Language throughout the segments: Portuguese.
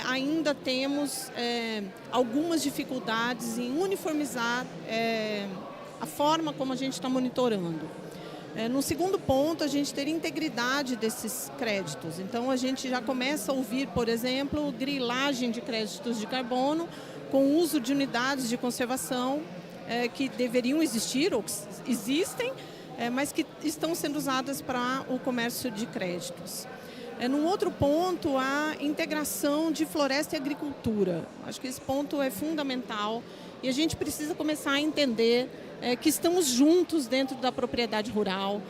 ainda temos algumas dificuldades em uniformizar a forma como a gente está monitorando. No segundo ponto, a gente ter integridade desses créditos. Então, a gente já começa a ouvir, por exemplo, grilagem de créditos de carbono com o uso de unidades de conservação que deveriam existir ou que existem, mas que estão sendo usadas para o comércio de créditos. Num outro ponto, a integração de floresta e agricultura. Acho que esse ponto é fundamental e a gente precisa começar a entender que estamos juntos dentro da propriedade rural,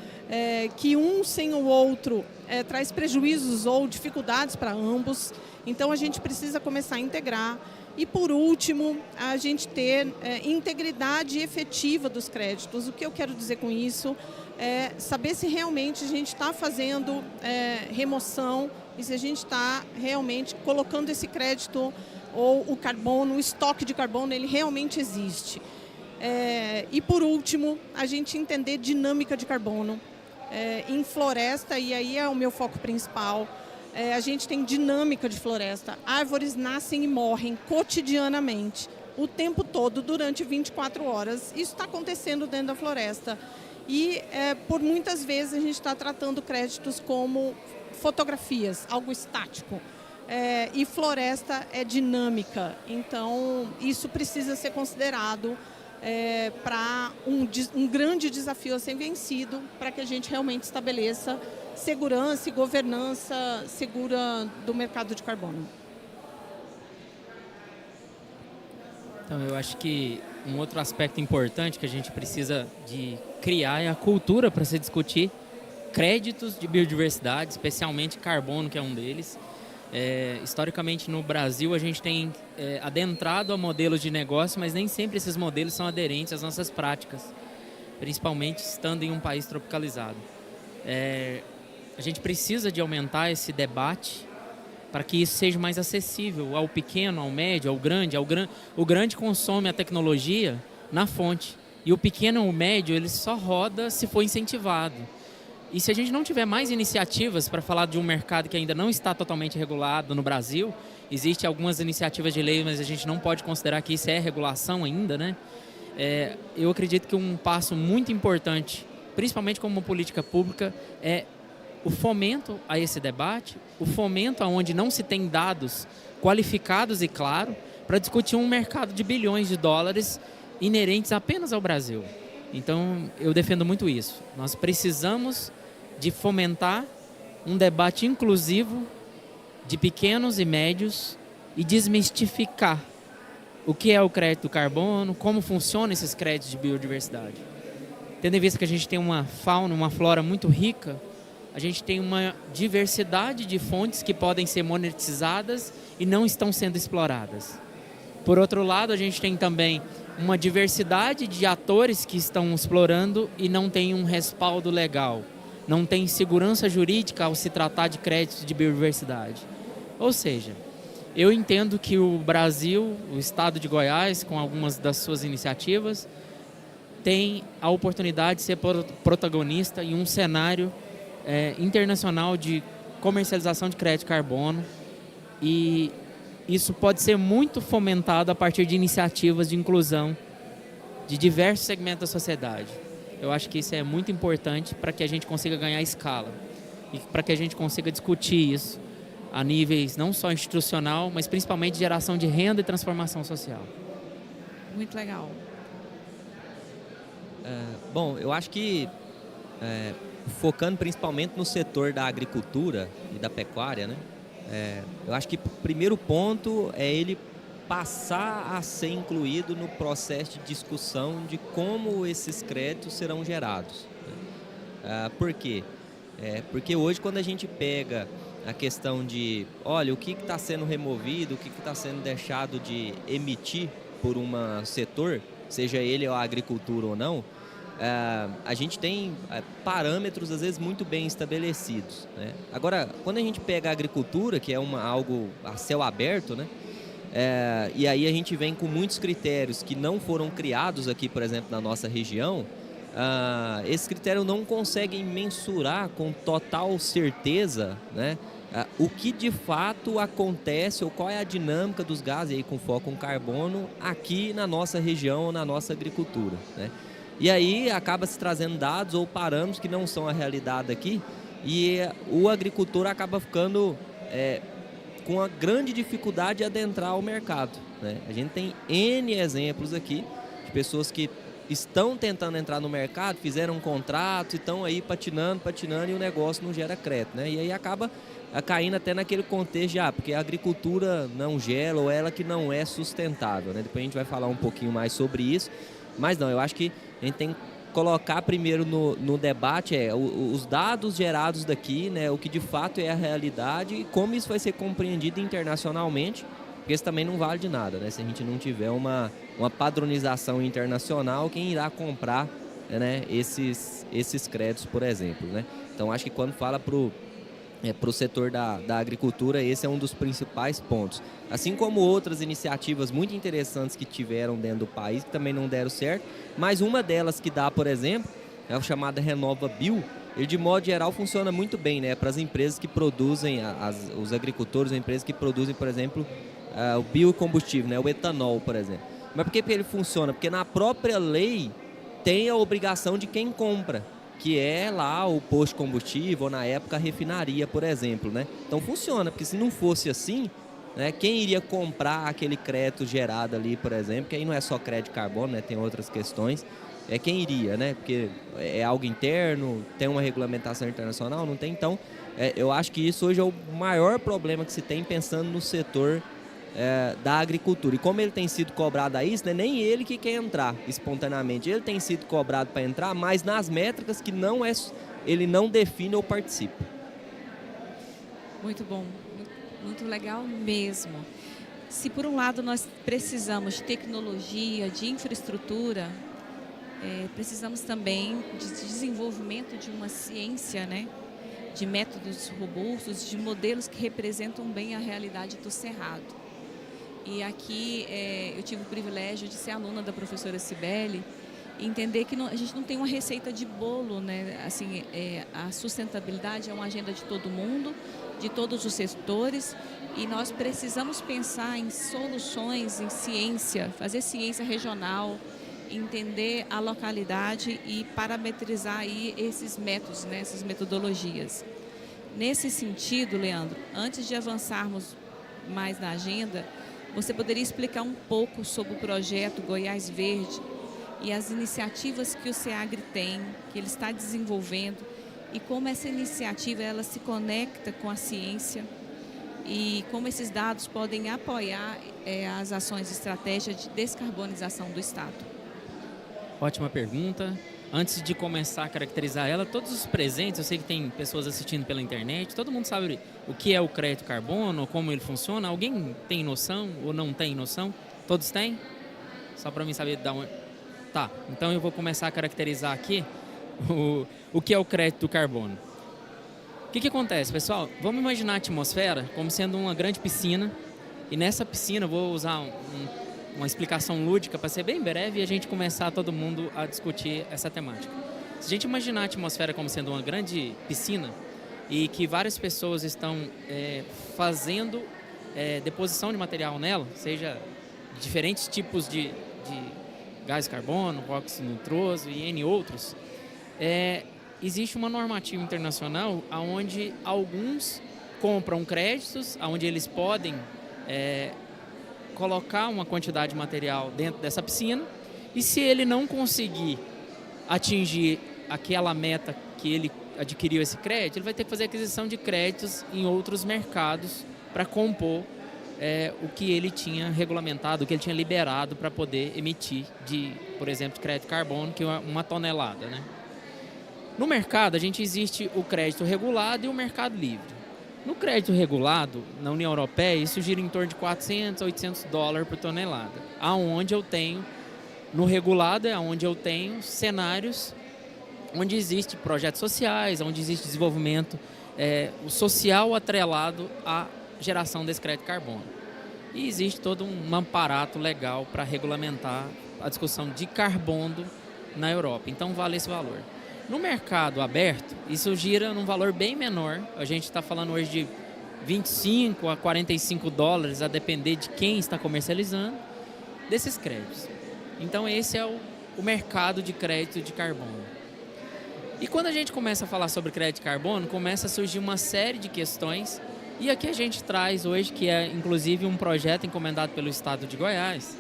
que um sem o outro traz prejuízos ou dificuldades para ambos. Então, a gente precisa começar a integrar. E, por último, a gente ter integridade efetiva dos créditos. O que eu quero dizer com isso é saber se realmente a gente está fazendo remoção e se a gente está realmente colocando esse crédito ou o carbono, o estoque de carbono, ele realmente existe. E, por último, a gente entender dinâmica de carbono em floresta, e aí é o meu foco principal. A gente tem dinâmica de floresta. Árvores nascem e morrem cotidianamente, o tempo todo, durante 24 horas. Isso está acontecendo dentro da floresta. E, por muitas vezes, a gente está tratando créditos como fotografias, algo estático. E floresta é dinâmica. Então, isso precisa ser considerado para um grande desafio a ser vencido, para que a gente realmente estabeleça segurança e governança segura do mercado de carbono. Então, eu acho que um outro aspecto importante que a gente precisa de criar é a cultura para se discutir créditos de biodiversidade, especialmente carbono, que é um deles. Historicamente, no Brasil, a gente tem adentrado a modelos de negócio, mas nem sempre esses modelos são aderentes às nossas práticas, principalmente estando em um país tropicalizado. A gente precisa de aumentar esse debate para que isso seja mais acessível ao pequeno, ao médio, ao grande. O grande consome a tecnologia na fonte e o pequeno ou o médio ele só roda se for incentivado. E se a gente não tiver mais iniciativas para falar de um mercado que ainda não está totalmente regulado no Brasil, existem algumas iniciativas de lei, mas a gente não pode considerar que isso é regulação ainda, né? Eu acredito que um passo muito importante, principalmente como uma política pública, é o fomento a esse debate, o fomento aonde não se tem dados qualificados e claros para discutir um mercado de bilhões de dólares inerentes apenas ao Brasil. Então, eu defendo muito isso. Nós precisamos de fomentar um debate inclusivo de pequenos e médios e desmistificar o que é o crédito do carbono, como funcionam esses créditos de biodiversidade. Tendo em vista que a gente tem uma fauna, uma flora muito rica, a gente tem uma diversidade de fontes que podem ser monetizadas e não estão sendo exploradas. Por outro lado, a gente tem também uma diversidade de atores que estão explorando e não tem um respaldo legal. Não tem segurança jurídica ao se tratar de créditos de biodiversidade. Ou seja, eu entendo que o Brasil, o estado de Goiás, com algumas das suas iniciativas, tem a oportunidade de ser protagonista em um cenário internacional de comercialização de crédito de carbono, e isso pode ser muito fomentado a partir de iniciativas de inclusão de diversos segmentos da sociedade. Eu acho que isso é muito importante para que a gente consiga ganhar escala e para que a gente consiga discutir isso a níveis não só institucional, mas principalmente de geração de renda e transformação social. Muito legal. Bom, eu acho que focando principalmente no setor da agricultura e da pecuária, né? Eu acho que o primeiro ponto é ele passar a ser incluído no processo de discussão de como esses créditos serão gerados. Por quê? Porque hoje, quando a gente pega a questão de, olha, o que está sendo removido, o que está sendo deixado de emitir por um setor, seja ele a agricultura ou não, a gente tem parâmetros, às vezes, muito bem estabelecidos, né? Agora, quando a gente pega a agricultura, que é algo a céu aberto, né? E aí a gente vem com muitos critérios que não foram criados aqui, por exemplo, na nossa região. Esses critérios não conseguem mensurar com total certeza, né, o que de fato acontece ou qual é a dinâmica dos gases, aí com foco em carbono, aqui na nossa região, na nossa agricultura, né? E aí acaba se trazendo dados ou parâmetros que não são a realidade aqui, e o agricultor acaba ficando com a grande dificuldade de adentrar o mercado, né? A gente tem N exemplos aqui de pessoas que estão tentando entrar no mercado, fizeram um contrato e estão aí patinando e o negócio não gera crédito, né? E aí acaba caindo até naquele contexto de, porque a agricultura não gera ou ela que não é sustentável, né? Depois a gente vai falar um pouquinho mais sobre isso, mas não, eu acho que a gente tem que colocar primeiro no debate os dados gerados daqui, né? O que de fato é a realidade e como isso vai ser compreendido internacionalmente, porque isso também não vale de nada, né? Se a gente não tiver uma padronização internacional, quem irá comprar, né, esses créditos, por exemplo, né? Então acho que quando fala para o setor da agricultura, esse é um dos principais pontos. Assim como outras iniciativas muito interessantes que tiveram dentro do país, que também não deram certo, mas uma delas que dá, por exemplo, é a chamada Renova Bio. Ele, de modo geral, funciona muito bem, né, para as empresas que produzem, os agricultores, as empresas que produzem, por exemplo, o biocombustível, né, o etanol, por exemplo. Mas por que ele funciona? Porque na própria lei tem a obrigação de quem compra, que é lá o posto de combustível, ou na época a refinaria, por exemplo, né? Então funciona, porque se não fosse assim, né, quem iria comprar aquele crédito gerado ali, por exemplo, que aí não é só crédito de carbono, né, tem outras questões, quem iria, né? Porque é algo interno, tem uma regulamentação internacional, não tem? Então, eu acho que isso hoje é o maior problema que se tem pensando no setor da agricultura. E como ele tem sido cobrado a isso, né, nem ele que quer entrar espontaneamente, ele tem sido cobrado para entrar, mas nas métricas que ele não define ou participa. Muito bom, muito legal mesmo. Se por um lado nós precisamos de tecnologia, de infraestrutura, precisamos também de desenvolvimento de uma ciência, né, de métodos robustos, de modelos que representam bem a realidade do Cerrado. E aqui eu tive o privilégio de ser aluna da professora Cibele e entender que a gente não tem uma receita de bolo, né? Assim, a sustentabilidade é uma agenda de todo mundo, de todos os setores, e nós precisamos pensar em soluções, em ciência, fazer ciência regional, entender a localidade e parametrizar aí esses métodos, né? Essas metodologias. Nesse sentido, Leandro, antes de avançarmos mais na agenda, você poderia explicar um pouco sobre o projeto Goiás Verde e as iniciativas que o SEAGRE tem, que ele está desenvolvendo, e como essa iniciativa ela se conecta com a ciência e como esses dados podem apoiar as ações de estratégia de descarbonização do Estado? Ótima pergunta. Antes de começar a caracterizar ela, todos os presentes, eu sei que tem pessoas assistindo pela internet, todo mundo sabe o que é o crédito carbono, como ele funciona. Alguém tem noção ou não tem noção? Todos têm? Só para mim saber dar uma... Tá, então eu vou começar a caracterizar aqui o que é o crédito carbono. O que acontece, pessoal? Vamos imaginar a atmosfera como sendo uma grande piscina, e nessa piscina, eu vou usar uma explicação lúdica para ser bem breve e a gente começar todo mundo a discutir essa temática. Se a gente imaginar a atmosfera como sendo uma grande piscina e que várias pessoas estão fazendo deposição de material nela, seja diferentes tipos de gás carbono, óxido nitroso e N outros, existe uma normativa internacional onde alguns compram créditos, onde eles podem colocar uma quantidade de material dentro dessa piscina, e se ele não conseguir atingir aquela meta que ele adquiriu esse crédito, ele vai ter que fazer aquisição de créditos em outros mercados para compor o que ele tinha regulamentado, o que ele tinha liberado para poder emitir, por exemplo, de crédito carbono, que é 1 tonelada, né? No mercado, existe o crédito regulado e o mercado livre. No crédito regulado, na União Europeia, isso gira em torno de 400 a 800 dólares por tonelada. No regulado é onde eu tenho cenários onde existem projetos sociais, onde existe desenvolvimento social atrelado à geração desse crédito carbono. E existe todo um aparato legal para regulamentar a discussão de carbono na Europa. Então, vale esse valor. No mercado aberto, isso gira num valor bem menor. A gente está falando hoje de 25 a 45 dólares, a depender de quem está comercializando, desses créditos. Então esse é o mercado de crédito de carbono. E quando a gente começa a falar sobre crédito de carbono, começa a surgir uma série de questões, e aqui a gente traz hoje, que é inclusive um projeto encomendado pelo Estado de Goiás,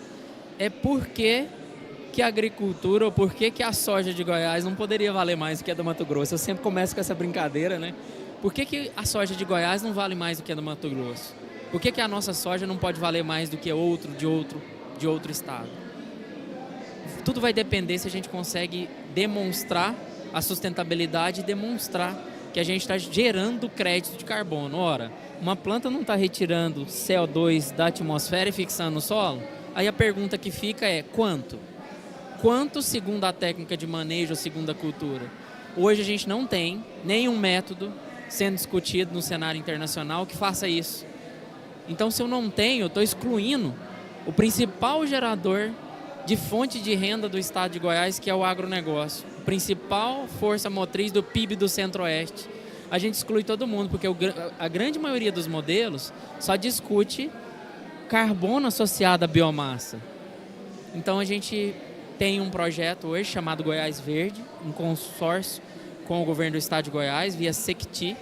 é por que a agricultura, ou por que a soja de Goiás não poderia valer mais do que a do Mato Grosso. Eu sempre começo com essa brincadeira, né? Por que a soja de Goiás não vale mais do que a do Mato Grosso? Por que a nossa soja não pode valer mais do que outro de outro estado? Tudo vai depender se a gente consegue demonstrar a sustentabilidade e demonstrar que a gente está gerando crédito de carbono. Ora, uma planta não está retirando CO2 da atmosfera e fixando no solo? Aí a pergunta que fica é quanto? Quanto segundo a técnica de manejo ou segundo a cultura? Hoje a gente não tem nenhum método sendo discutido no cenário internacional que faça isso. Então, se eu não tenho, eu estou excluindo o principal gerador de fonte de renda do estado de Goiás, que é o agronegócio. A principal força motriz do PIB do Centro-Oeste. A gente exclui todo mundo, porque a grande maioria dos modelos só discute carbono associado à biomassa. Então, a gente tem um projeto hoje chamado Goiás Verde, um consórcio com o governo do estado de Goiás, via SECTI,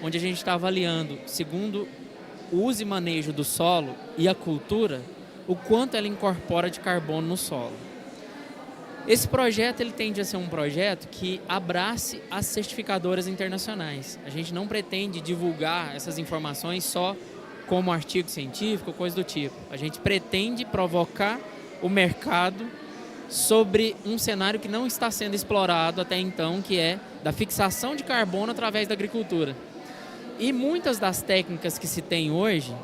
onde a gente está avaliando, segundo o uso e manejo do solo e a cultura, o quanto ela incorpora de carbono no solo. Esse projeto ele tende a ser um projeto que abrace as certificadoras internacionais. A gente não pretende divulgar essas informações só como artigo científico, coisa do tipo. A gente pretende provocar o mercado sobre um cenário que não está sendo explorado até então, que é da fixação de carbono através da agricultura. E muitas das técnicas que se tem hoje,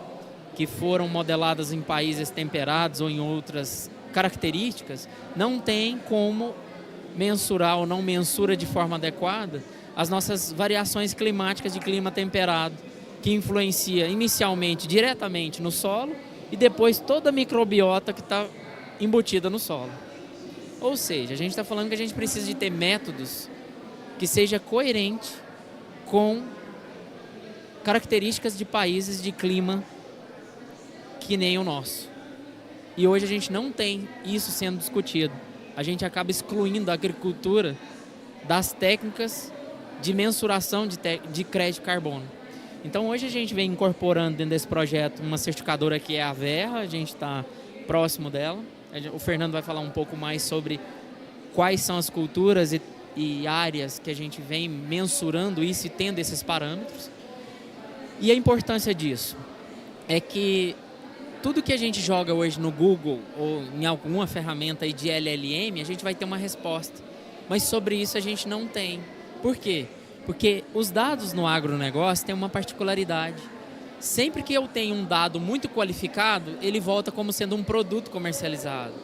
que foram modeladas em países temperados ou em outras características, não tem como mensurar ou não mensura de forma adequada as nossas variações climáticas de clima temperado, que influencia inicialmente diretamente no solo e depois toda a microbiota que está embutida no solo. Ou seja, a gente está falando que a gente precisa de ter métodos que seja coerente com características de países de clima que nem o nosso. E hoje a gente não tem isso sendo discutido. A gente acaba excluindo a agricultura das técnicas de mensuração de crédito de carbono. Então hoje a gente vem incorporando dentro desse projeto uma certificadora que é a Verra, a gente está próximo dela. O Fernando vai falar um pouco mais sobre quais são as culturas e áreas que a gente vem mensurando isso e tendo esses parâmetros. E a importância disso é que tudo que a gente joga hoje no Google ou em alguma ferramenta aí de LLM, a gente vai ter uma resposta. Mas sobre isso a gente não tem. Por quê? Porque os dados no agronegócio têm uma particularidade. Sempre que eu tenho um dado muito qualificado, ele volta como sendo um produto comercializado.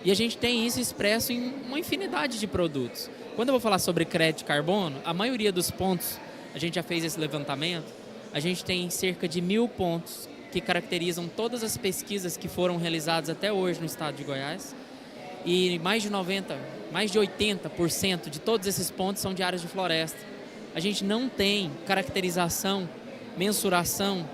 E a gente tem isso expresso em uma infinidade de produtos. Quando eu vou falar sobre crédito de carbono, a maioria dos pontos, a gente já fez esse levantamento, a gente tem cerca de 1.000 pontos que caracterizam todas as pesquisas que foram realizadas até hoje no estado de Goiás. E mais de 80% de todos esses pontos são de áreas de floresta. A gente não tem caracterização, mensuração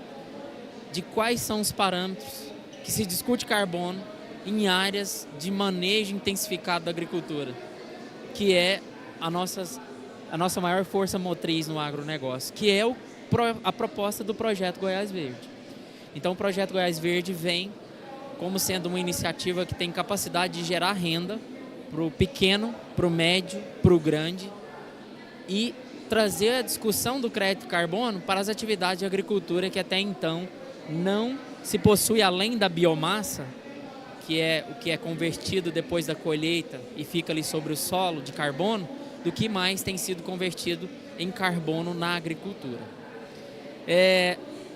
de quais são os parâmetros que se discute carbono em áreas de manejo intensificado da agricultura, que é a nossa maior força motriz no agronegócio, que é a proposta do Projeto Goiás Verde. Então o Projeto Goiás Verde vem como sendo uma iniciativa que tem capacidade de gerar renda para o pequeno, para o médio, para o grande e trazer a discussão do crédito carbono para as atividades de agricultura que até então não se possui além da biomassa, que é o que é convertido depois da colheita e fica ali sobre o solo de carbono, do que mais tem sido convertido em carbono na agricultura.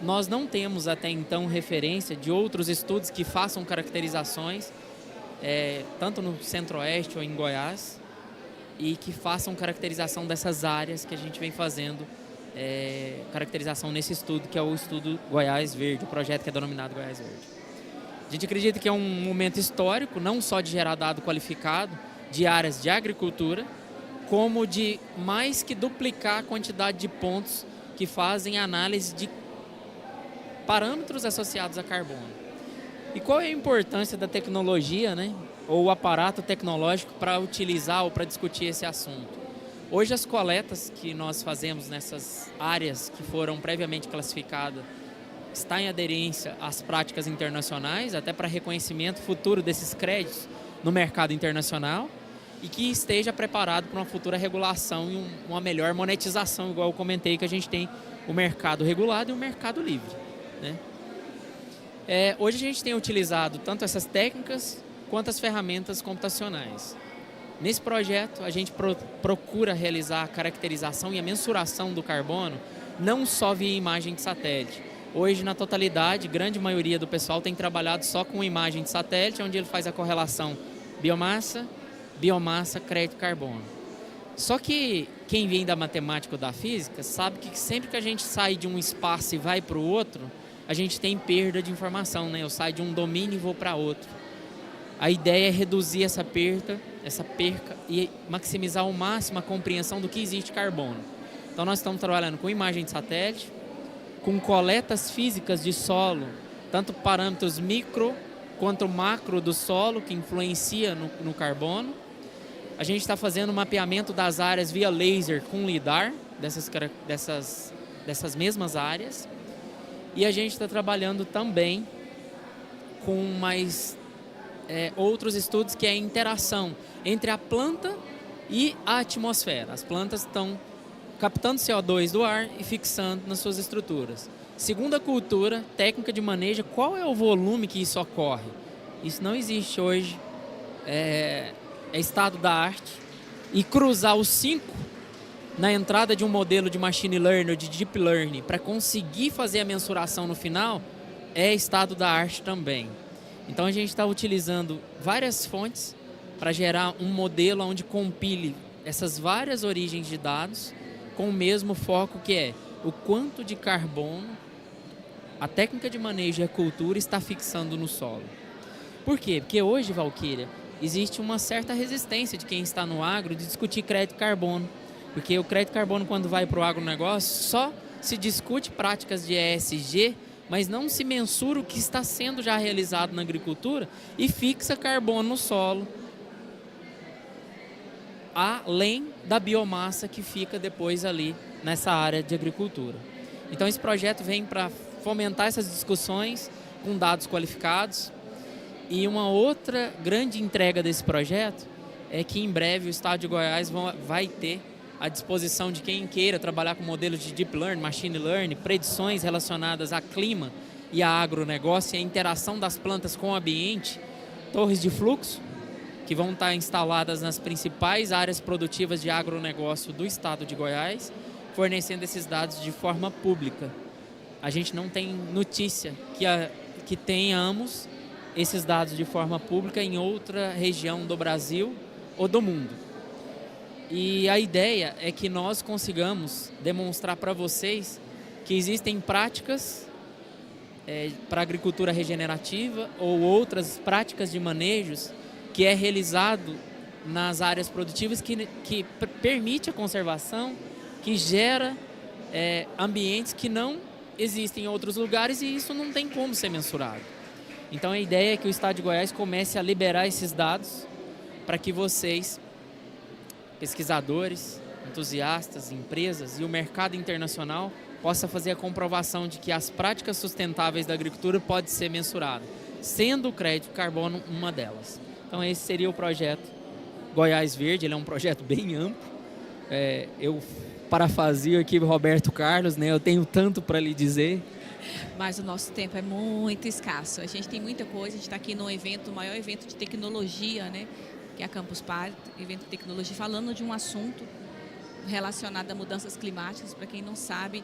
Nós não temos até então referência de outros estudos que façam caracterizações, tanto no Centro-Oeste ou em Goiás, e que façam caracterização dessas áreas que a gente vem fazendo caracterização nesse estudo, que é o estudo Goiás Verde, o projeto que é denominado Goiás Verde. A gente acredita que é um momento histórico, não só de gerar dado qualificado de áreas de agricultura, como de mais que duplicar a quantidade de pontos que fazem análise de parâmetros associados a carbono. E qual é a importância da tecnologia, né, ou o aparato tecnológico para utilizar ou para discutir esse assunto? Hoje as coletas que nós fazemos nessas áreas que foram previamente classificadas está em aderência às práticas internacionais, até para reconhecimento futuro desses créditos no mercado internacional, e que esteja preparado para uma futura regulação e uma melhor monetização, igual eu comentei, que a gente tem o mercado regulado e o mercado livre, né? Hoje a gente tem utilizado tanto essas técnicas quanto as ferramentas computacionais. Nesse projeto, a gente procura realizar a caracterização e a mensuração do carbono, não só via imagem de satélite. Hoje, na totalidade, grande maioria do pessoal tem trabalhado só com imagem de satélite, onde ele faz a correlação biomassa, crédito carbono. Só que quem vem da matemática ou da física sabe que sempre que a gente sai de um espaço e vai para o outro, a gente tem perda de informação, né? Eu saio de um domínio e vou para outro. A ideia é reduzir essa perca e maximizar ao máximo a compreensão do que existe carbono. Então nós estamos trabalhando com imagem de satélite, com coletas físicas de solo, tanto parâmetros micro quanto macro do solo, que influencia no carbono. A gente está fazendo o mapeamento das áreas via laser com lidar, dessas mesmas áreas. E a gente está trabalhando também com mais outros estudos, que é a interação entre a planta e a atmosfera. As plantas estão captando CO2 do ar e fixando nas suas estruturas. Segundo a cultura, técnica de manejo, qual é o volume que isso ocorre? Isso não existe hoje, é estado da arte. E cruzar os 5 na entrada de um modelo de machine learning ou de deep learning para conseguir fazer a mensuração no final é estado da arte também. Então a gente está utilizando várias fontes para gerar um modelo onde compile essas várias origens de dados com o mesmo foco, que é o quanto de carbono a técnica de manejo e a cultura está fixando no solo. Por quê? Porque hoje, Valquíria, existe uma certa resistência de quem está no agro de discutir crédito carbono. Porque o crédito carbono, quando vai para o agronegócio, só se discute práticas de ESG, mas não se mensura o que está sendo já realizado na agricultura e fixa carbono no solo, além da biomassa que fica depois ali nessa área de agricultura. Então esse projeto vem para fomentar essas discussões com dados qualificados. E uma outra grande entrega desse projeto é que em breve o Estado de Goiás vai ter à disposição de quem queira trabalhar com modelos de deep learning, machine learning, predições relacionadas a clima e a agronegócio e a interação das plantas com o ambiente, torres de fluxo, que vão estar instaladas nas principais áreas produtivas de agronegócio do estado de Goiás, fornecendo esses dados de forma pública. A gente não tem notícia que tenhamos esses dados de forma pública em outra região do Brasil ou do mundo. E a ideia é que nós consigamos demonstrar para vocês que existem práticas para agricultura regenerativa ou outras práticas de manejos que é realizado nas áreas produtivas que permite a conservação, que gera ambientes que não existem em outros lugares, e isso não tem como ser mensurado. Então a ideia é que o Estado de Goiás comece a liberar esses dados para que vocês, pesquisadores, entusiastas, empresas e o mercado internacional possa fazer a comprovação de que as práticas sustentáveis da agricultura podem ser mensuradas, sendo o crédito carbono uma delas. Então esse seria o projeto Goiás Verde. Ele é um projeto bem amplo. Eu parafraseo aqui o Roberto Carlos, né? Eu tenho tanto para lhe dizer. Mas o nosso tempo é muito escasso. A gente tem muita coisa. A gente está aqui no evento, o maior evento de tecnologia, né? Que é a Campus Party, evento de tecnologia, falando de um assunto relacionado a mudanças climáticas. Para quem não sabe,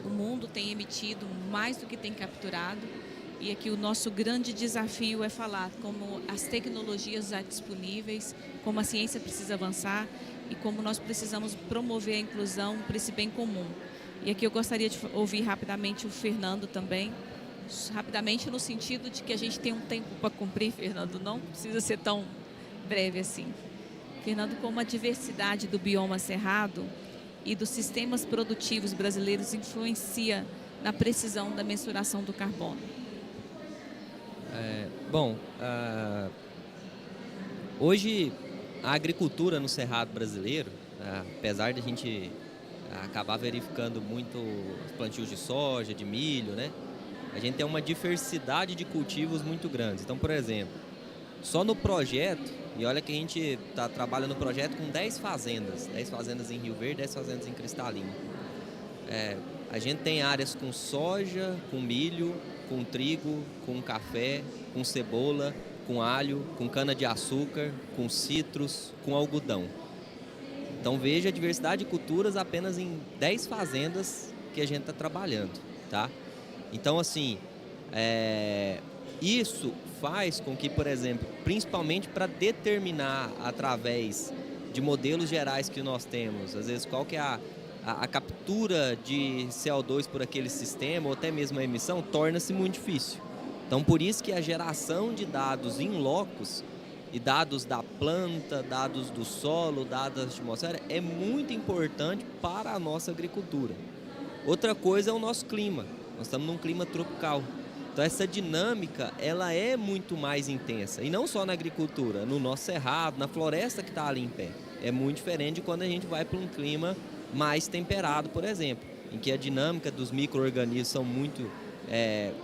o mundo tem emitido mais do que tem capturado. E aqui o nosso grande desafio é falar como as tecnologias já disponíveis, como a ciência precisa avançar e como nós precisamos promover a inclusão para esse bem comum. E aqui eu gostaria de ouvir rapidamente o Fernando também, rapidamente no sentido de que a gente tem um tempo para cumprir, Fernando, não precisa ser tão breve assim. Fernando, como a diversidade do bioma cerrado e dos sistemas produtivos brasileiros influencia na precisão da mensuração do carbono? Hoje a agricultura no Cerrado brasileiro, apesar de a gente acabar verificando muito plantios de soja, de milho, né? A gente tem uma diversidade de cultivos muito grande. Então, por exemplo, só no projeto, e olha que a gente trabalha no projeto com 10 fazendas em Rio Verde, 10 fazendas em Cristalina. A gente tem áreas com soja, com milho, com trigo, com café, com cebola, com alho, com cana-de-açúcar, com citros, com algodão. Então veja a diversidade de culturas apenas em 10 fazendas que a gente está trabalhando, tá? Então, assim, isso faz com que, por exemplo, principalmente para determinar através de modelos gerais que nós temos, às vezes qual que é a captura de CO2 por aquele sistema, ou até mesmo a emissão, torna-se muito difícil. Então, por isso que a geração de dados in locus, e dados da planta, dados do solo, dados da atmosfera, é muito importante para a nossa agricultura. Outra coisa é o nosso clima. Nós estamos num clima tropical. Então, essa dinâmica, ela é muito mais intensa. E não só na agricultura, no nosso cerrado, na floresta que está ali em pé. É muito diferente de quando a gente vai para um clima mais temperado, por exemplo, em que a dinâmica dos micro-organismos são muito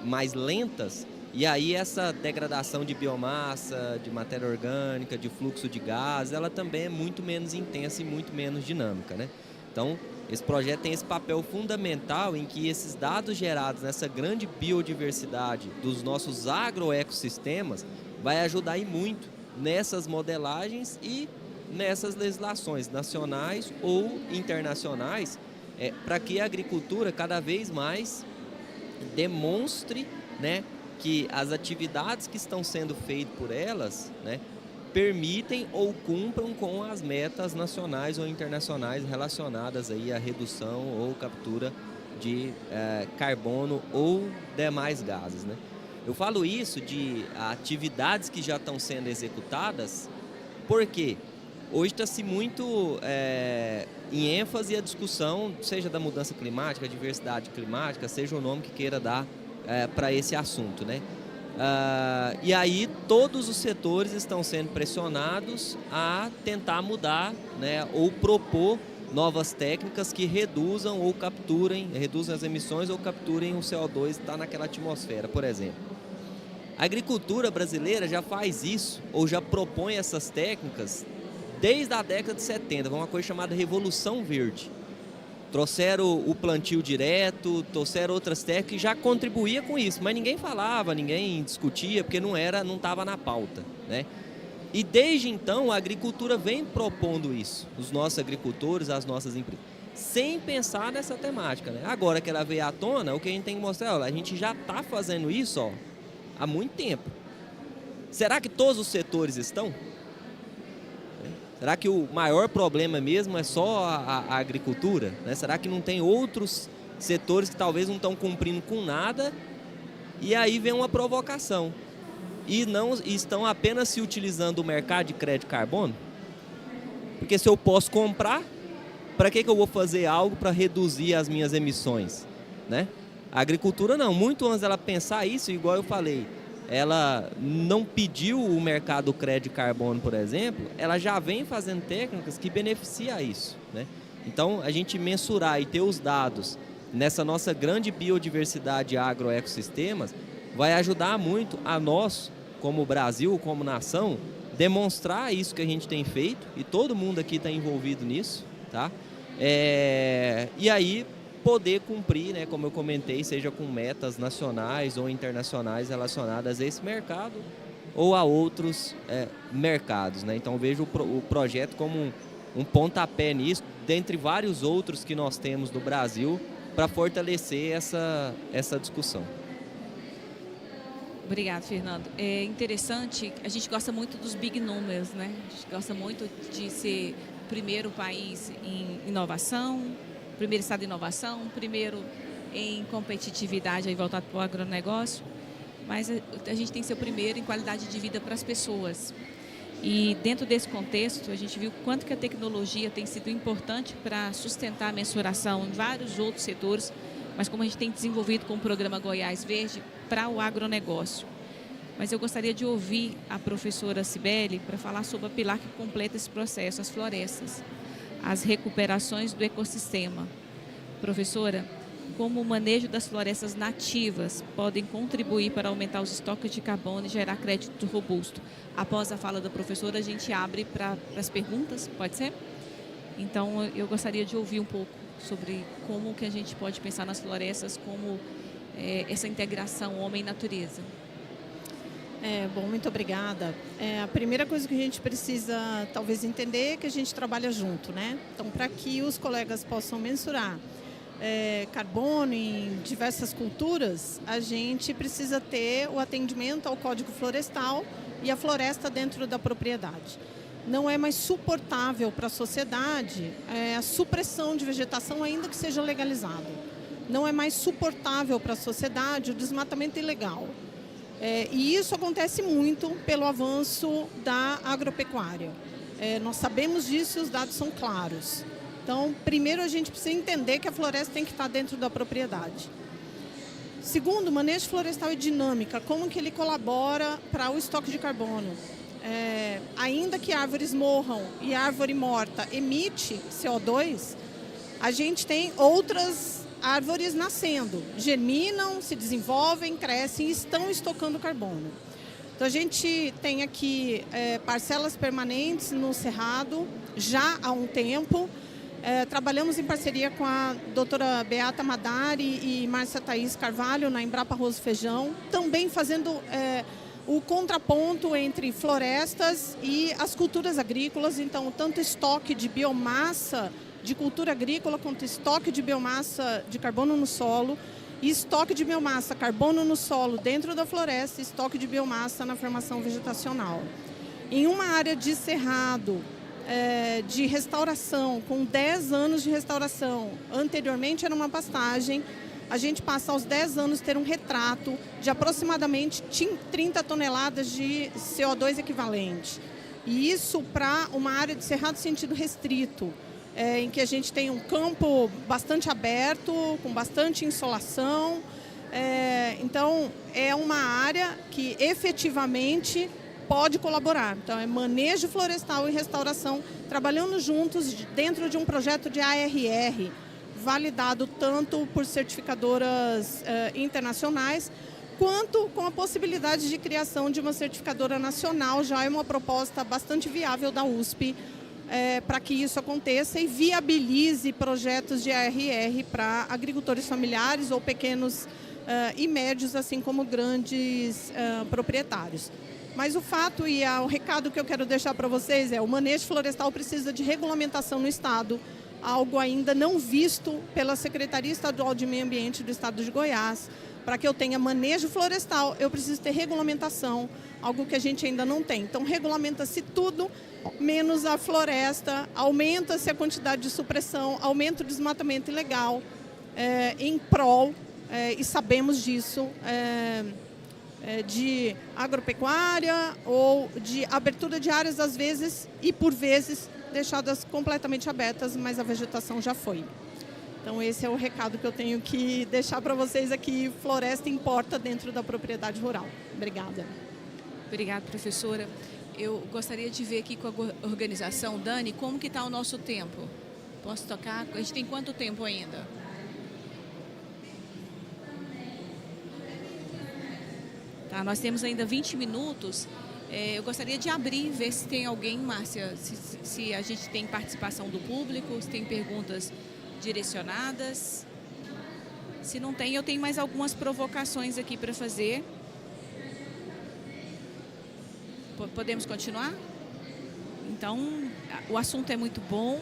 mais lentas. E aí essa degradação de biomassa, de matéria orgânica, de fluxo de gás, ela também é muito menos intensa e muito menos dinâmica, né? Então, esse projeto tem esse papel fundamental em que esses dados gerados nessa grande biodiversidade dos nossos agroecossistemas vai ajudar e muito nessas modelagens e nessas legislações nacionais ou internacionais, para que a agricultura cada vez mais demonstre, né, que as atividades que estão sendo feitas por elas, né, permitem ou cumpram com as metas nacionais ou internacionais relacionadas aí à redução ou captura de carbono ou demais gases, né? Eu falo isso de atividades que já estão sendo executadas, porque hoje está-se muito em ênfase a discussão, seja da mudança climática, diversidade climática, seja o nome que queira dar para esse assunto, né? E aí todos os setores estão sendo pressionados a tentar mudar, né, ou propor novas técnicas que reduzam as emissões ou capturem o CO2 que está naquela atmosfera, por exemplo. A agricultura brasileira já faz isso, ou já propõe essas técnicas desde a década de 70, uma coisa chamada Revolução Verde. Trouxeram o plantio direto, trouxeram outras técnicas que já contribuía com isso, mas ninguém falava, ninguém discutia, porque não estava na pauta, né? E desde então a agricultura vem propondo isso, os nossos agricultores, as nossas empresas, sem pensar nessa temática, né? Agora que ela veio à tona, o que a gente tem que mostrar, olha, a gente já está fazendo isso há muito tempo. Será que todos os setores estão? Será que o maior problema mesmo é só a agricultura, né? Será que não tem outros setores que talvez não estão cumprindo com nada e aí vem uma provocação? E não estão apenas se utilizando o mercado de crédito carbono? Porque se eu posso comprar, para que eu vou fazer algo para reduzir as minhas emissões, né? A agricultura não, muito antes dela pensar isso, igual eu falei, ela não pediu o mercado do crédito carbono, por exemplo, ela já vem fazendo técnicas que beneficiam isso, né? Então, a gente mensurar e ter os dados nessa nossa grande biodiversidade de agroecossistemas vai ajudar muito a nós, como Brasil, como nação, demonstrar isso que a gente tem feito, e todo mundo aqui está envolvido nisso, tá? E aí poder cumprir, né, como eu comentei, seja com metas nacionais ou internacionais relacionadas a esse mercado ou a outros mercados, né? Então vejo o projeto como um pontapé nisso, dentre vários outros que nós temos no Brasil, para fortalecer essa discussão. Obrigada, Fernando. É interessante, a gente gosta muito dos big numbers, né? A gente gosta muito de ser o primeiro país em inovação, primeiro estado de inovação, primeiro em competitividade aí voltado para o agronegócio, mas a gente tem que ser o primeiro em qualidade de vida para as pessoas. E dentro desse contexto, a gente viu quanto que a tecnologia tem sido importante para sustentar a mensuração em vários outros setores, mas como a gente tem desenvolvido com o programa Goiás Verde para o agronegócio. Mas eu gostaria de ouvir a professora Cibele para falar sobre a pilar que completa esse processo, as florestas, as recuperações do ecossistema. Professora, como o manejo das florestas nativas podem contribuir para aumentar os estoques de carbono e gerar crédito robusto? Após a fala da professora, a gente abre para as perguntas, pode ser? Então, eu gostaria de ouvir um pouco sobre como que a gente pode pensar nas florestas, como essa integração homem-natureza. Bom, muito obrigada. A primeira coisa que a gente precisa talvez entender é que a gente trabalha junto, né? Então, para que os colegas possam mensurar carbono em diversas culturas, a gente precisa ter o atendimento ao Código Florestal e a floresta dentro da propriedade. Não é mais suportável para a sociedade a supressão de vegetação, ainda que seja legalizado. Não é mais suportável para a sociedade o desmatamento ilegal. E isso acontece muito pelo avanço da agropecuária. Nós sabemos disso e os dados são claros. Então, primeiro a gente precisa entender que a floresta tem que estar dentro da propriedade. Segundo, o manejo florestal e dinâmica, como que ele colabora para o estoque de carbono. Ainda que árvores morram e a árvore morta emite CO2, a gente tem outras árvores nascendo, germinam, se desenvolvem, crescem e estão estocando carbono. Então, a gente tem aqui parcelas permanentes no Cerrado, já há um tempo. Trabalhamos em parceria com a doutora Beata Madari e Márcia Thaís Carvalho, na Embrapa Arroz e Feijão, também fazendo o contraponto entre florestas e as culturas agrícolas. Então, tanto estoque de biomassa de cultura agrícola, quanto estoque de biomassa de carbono no solo, e estoque de biomassa, carbono no solo dentro da floresta, e estoque de biomassa na formação vegetacional. Em uma área de cerrado, de restauração, com 10 anos de restauração, anteriormente era uma pastagem, a gente passa aos 10 anos ter um retrato de aproximadamente 30 toneladas de CO2 equivalente. E isso para uma área de cerrado sentido restrito, em que a gente tem um campo bastante aberto, com bastante insolação. Então, é uma área que efetivamente pode colaborar. Então, é manejo florestal e restauração, trabalhando juntos dentro de um projeto de ARR, validado tanto por certificadoras internacionais, quanto com a possibilidade de criação de uma certificadora nacional. Já é uma proposta bastante viável da USP, para que isso aconteça e viabilize projetos de ARR para agricultores familiares ou pequenos e médios, assim como grandes proprietários. Mas o fato e o recado que eu quero deixar para vocês o manejo florestal precisa de regulamentação no Estado, algo ainda não visto pela Secretaria Estadual de Meio Ambiente do Estado de Goiás. Para que eu tenha manejo florestal, eu preciso ter regulamentação, algo que a gente ainda não tem. Então, regulamenta-se tudo, menos a floresta, aumenta-se a quantidade de supressão, aumenta o desmatamento ilegal em prol, e sabemos disso, de agropecuária ou de abertura de áreas, às vezes, e por vezes, deixadas completamente abertas, mas a vegetação já foi. Então, esse é o recado que eu tenho que deixar para vocês aqui. Floresta importa dentro da propriedade rural. Obrigada. Obrigada, professora. Eu gostaria de ver aqui com a organização, Dani, como que está o nosso tempo. Posso tocar? A gente tem quanto tempo ainda? Tá, nós temos ainda 20 minutos. Eu gostaria de abrir, ver se tem alguém, Márcia, se a gente tem participação do público, se tem perguntas direcionadas. Se não tem, eu tenho mais algumas provocações aqui para fazer. Podemos continuar? Então, o assunto é muito bom.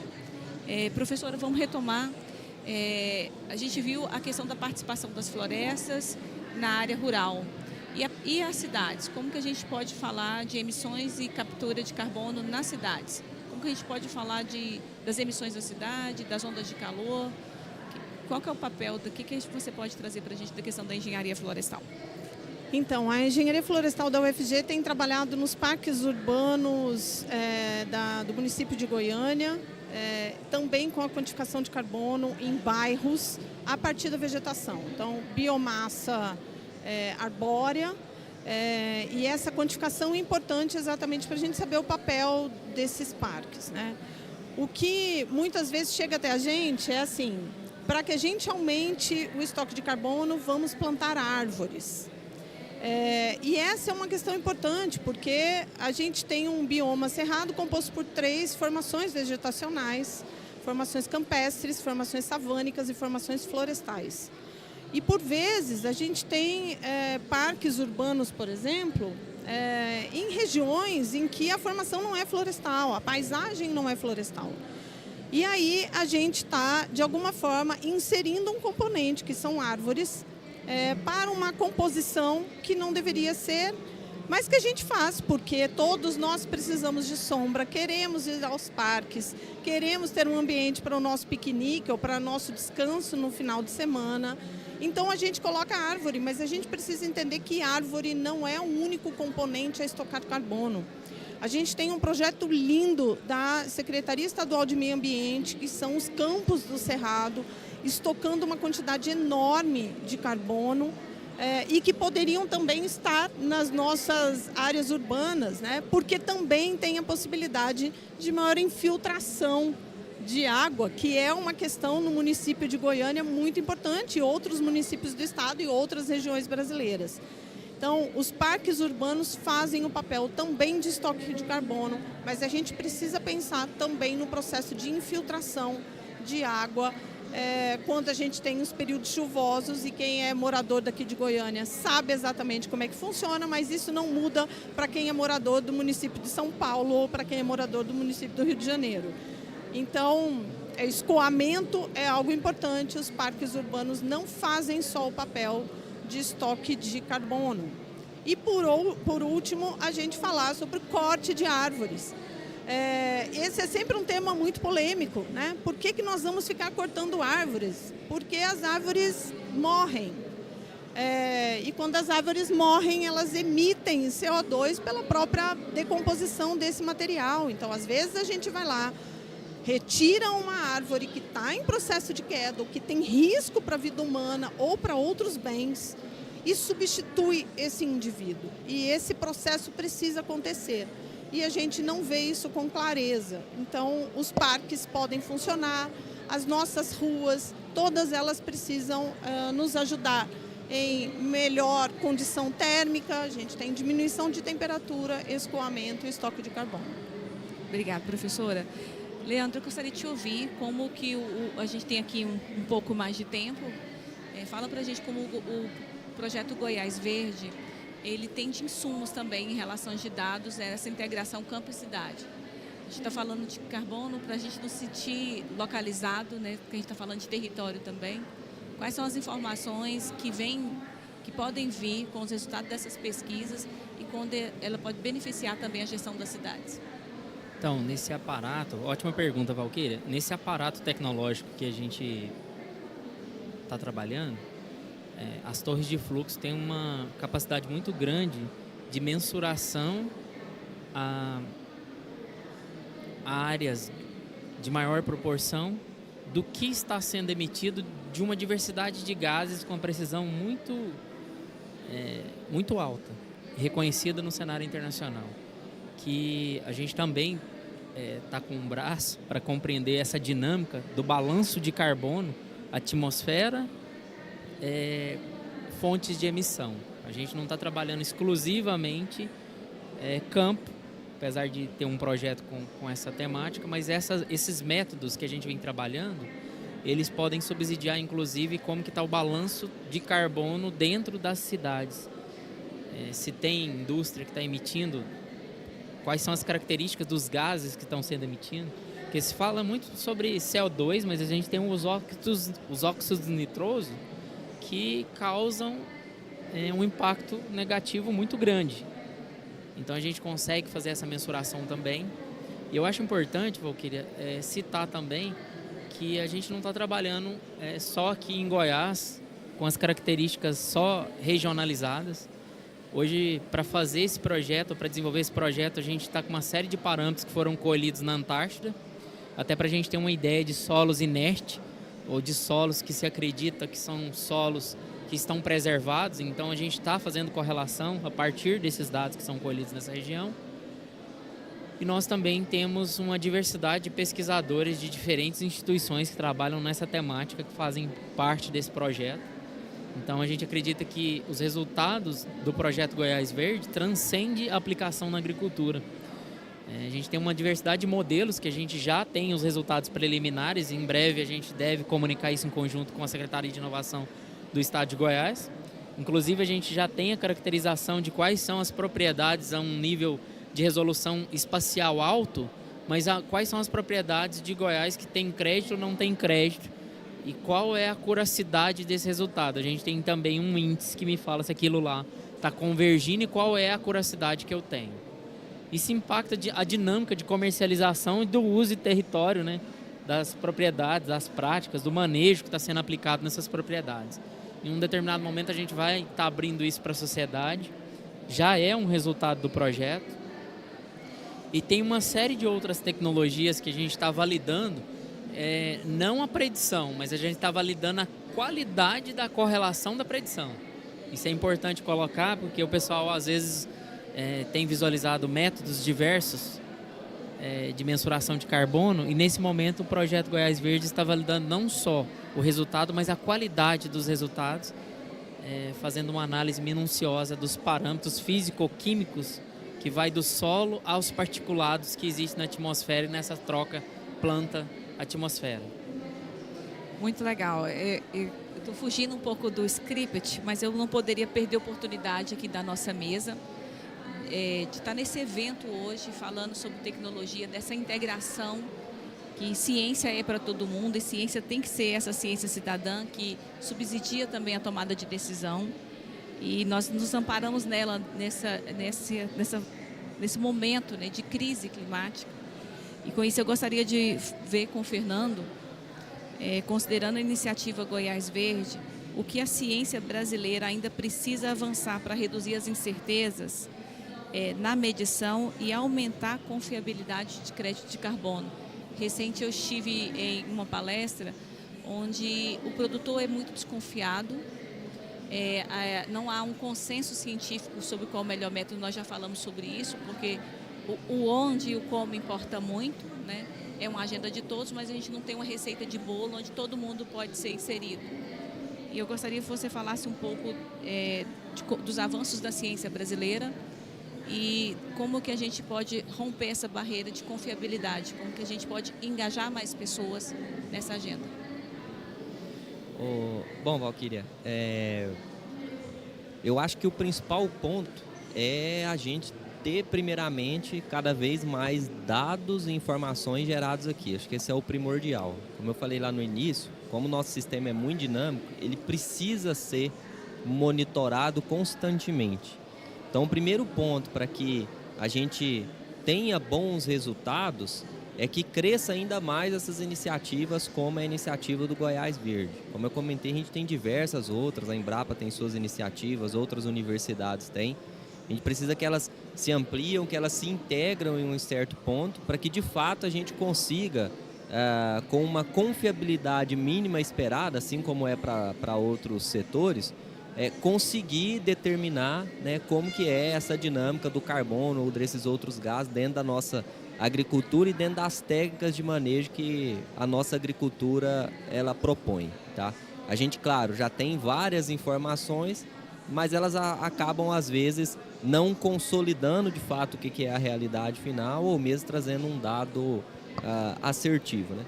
Professora, vamos retomar. A gente viu a questão da participação das florestas na área rural. E as cidades? Como que a gente pode falar de emissões e captura de carbono nas cidades? Como que a gente pode falar das emissões da cidade, das ondas de calor? Qual que é o papel, do que você pode trazer para a gente da questão da engenharia florestal? Então, a engenharia florestal da UFG tem trabalhado nos parques urbanos do município de Goiânia, também com a quantificação de carbono em bairros a partir da vegetação. Então, biomassa arbórea, e essa quantificação é importante exatamente para a gente saber o papel desses parques, né? O que muitas vezes chega até a gente é assim, para que a gente aumente o estoque de carbono, vamos plantar árvores. E essa é uma questão importante, porque a gente tem um bioma cerrado composto por 3 formações vegetacionais, formações campestres, formações savânicas e formações florestais. E, por vezes, a gente tem parques urbanos, por exemplo, em regiões em que a formação não é florestal, a paisagem não é florestal. E aí a gente está, de alguma forma, inserindo um componente, que são árvores, para uma composição que não deveria ser, mas que a gente faz, porque todos nós precisamos de sombra, queremos ir aos parques, queremos ter um ambiente para o nosso piquenique ou para o nosso descanso no final de semana. Então a gente coloca árvore, mas a gente precisa entender que árvore não é o único componente a estocar carbono. A gente tem um projeto lindo da Secretaria Estadual de Meio Ambiente, que são os campos do Cerrado, estocando uma quantidade enorme de carbono e que poderiam também estar nas nossas áreas urbanas, né? Porque também tem a possibilidade de maior infiltração de água, que é uma questão no município de Goiânia muito importante, e outros municípios do estado e outras regiões brasileiras. Então, os parques urbanos fazem o papel também de estoque de carbono, mas a gente precisa pensar também no processo de infiltração de água, quando a gente tem os períodos chuvosos, e quem é morador daqui de Goiânia sabe exatamente como é que funciona, mas isso não muda para quem é morador do município de São Paulo ou para quem é morador do município do Rio de Janeiro. Então, escoamento é algo importante, os parques urbanos não fazem só o papel de estoque de carbono. E por último, a gente falar sobre o corte de árvores. Esse é sempre um tema muito polêmico, né? Por que nós vamos ficar cortando árvores? Porque as árvores morrem. E quando as árvores morrem, elas emitem CO2 pela própria decomposição desse material. Então, às vezes, a gente vai lá, retira uma árvore que está em processo de queda, ou que tem risco para a vida humana ou para outros bens, e substitui esse indivíduo. E esse processo precisa acontecer. E a gente não vê isso com clareza. Então, os parques podem funcionar, as nossas ruas, todas elas precisam nos ajudar em melhor condição térmica, a gente tem diminuição de temperatura, escoamento e estoque de carbono. Obrigada, professora. Leandro, eu gostaria de te ouvir como que a gente tem aqui um pouco mais de tempo. Fala para a gente como o projeto Goiás Verde, ele tem de insumos também em relação de dados, essa integração campo e cidade. A gente está falando de carbono para a gente não se sentir localizado, né? Porque a gente está falando de território também. Quais são as informações que podem vir com os resultados dessas pesquisas e quando ela pode beneficiar também a gestão das cidades? Então, nesse aparato, ótima pergunta, Valquíria. Nesse aparato tecnológico que a gente está trabalhando, as torres de fluxo têm uma capacidade muito grande de mensuração a áreas de maior proporção do que está sendo emitido de uma diversidade de gases com precisão muito alta, reconhecida no cenário internacional. Que a gente também está com um braço para compreender essa dinâmica do balanço de carbono, atmosfera, fontes de emissão. A gente não está trabalhando exclusivamente campo, apesar de ter um projeto com essa temática, mas esses métodos que a gente vem trabalhando, eles podem subsidiar, inclusive, como que está o balanço de carbono dentro das cidades. Se tem indústria que está emitindo, quais são as características dos gases que estão sendo emitidos. Porque se fala muito sobre CO2, mas a gente tem os óxidos nitroso que causam um impacto negativo muito grande. Então a gente consegue fazer essa mensuração também. E eu acho importante, Valquíria, citar também que a gente não está trabalhando só aqui em Goiás com as características só regionalizadas. Hoje, para fazer esse projeto, para desenvolver esse projeto, a gente está com uma série de parâmetros que foram colhidos na Antártida até para a gente ter uma ideia de solos inertes ou de solos que se acredita que são solos que estão preservados. Então, a gente está fazendo correlação a partir desses dados que são colhidos nessa região. E nós também temos uma diversidade de pesquisadores de diferentes instituições que trabalham nessa temática, que fazem parte desse projeto. Então, a gente acredita que os resultados do projeto Goiás Verde transcendem a aplicação na agricultura. A gente tem uma diversidade de modelos que a gente já tem os resultados preliminares. Em breve, a gente deve comunicar isso em conjunto com a Secretaria de Inovação do Estado de Goiás. Inclusive, a gente já tem a caracterização de quais são as propriedades a um nível de resolução espacial alto, mas quais são as propriedades de Goiás que tem crédito ou não tem crédito e qual é a curacidade desse resultado. A gente tem também um índice que me fala se aquilo lá está convergindo e qual é a curacidade que eu tenho. Isso impacta a dinâmica de comercialização e do uso e território, né, das propriedades, das práticas, do manejo que está sendo aplicado nessas propriedades. Em um determinado momento a gente vai estar abrindo isso para a sociedade, já é um resultado do projeto. E tem uma série de outras tecnologias que a gente está validando, não a predição, mas a gente está validando a qualidade da correlação da predição. Isso é importante colocar, porque o pessoal às vezes tem visualizado métodos diversos de mensuração de carbono, e nesse momento o projeto Goiás Verde está validando não só o resultado, mas a qualidade dos resultados, fazendo uma análise minuciosa dos parâmetros físico-químicos que vai do solo aos particulados que existem na atmosfera e nessa troca planta-atmosfera. Muito legal. Eu estou fugindo um pouco do script, mas eu não poderia perder a oportunidade aqui da nossa mesa de estar nesse evento hoje falando sobre tecnologia, dessa integração, que ciência é para todo mundo e ciência tem que ser essa ciência cidadã que subsidia também a tomada de decisão. E nós nos amparamos nela nesse momento, né, de crise climática. E com isso eu gostaria de ver com o Fernando, considerando a iniciativa Goiás Verde, o que a ciência brasileira ainda precisa avançar para reduzir as incertezas na medição e aumentar a confiabilidade de crédito de carbono. Recente eu estive em uma palestra onde o produtor é muito desconfiado, não há um consenso científico sobre qual é o melhor método. Nós já falamos sobre isso, porque o onde e o como importa muito, né? É uma agenda de todos, mas a gente não tem uma receita de bolo onde todo mundo pode ser inserido. E eu gostaria que você falasse um pouco dos avanços da ciência brasileira e como que a gente pode romper essa barreira de confiabilidade, como que a gente pode engajar mais pessoas nessa agenda. Bom, Valquíria, eu acho que o principal ponto é a gente ter, primeiramente, cada vez mais dados e informações gerados aqui. Acho que esse é o primordial. Como eu falei lá no início, como o nosso sistema é muito dinâmico, ele precisa ser monitorado constantemente. Então, o primeiro ponto para que a gente tenha bons resultados é que cresça ainda mais essas iniciativas, como a iniciativa do Goiás Verde. Como eu comentei, a gente tem diversas outras, a Embrapa tem suas iniciativas, outras universidades têm. A gente precisa que elas se ampliam, que elas se integram em um certo ponto, para que de fato a gente consiga, com uma confiabilidade mínima esperada, assim como é para outros setores, conseguir determinar, né, como que é essa dinâmica do carbono ou desses outros gases dentro da nossa agricultura e dentro das técnicas de manejo que a nossa agricultura ela propõe, tá? A gente, claro, já tem várias informações, mas elas acabam, às vezes, não consolidando de fato o que é a realidade final ou mesmo trazendo um dado assertivo, né?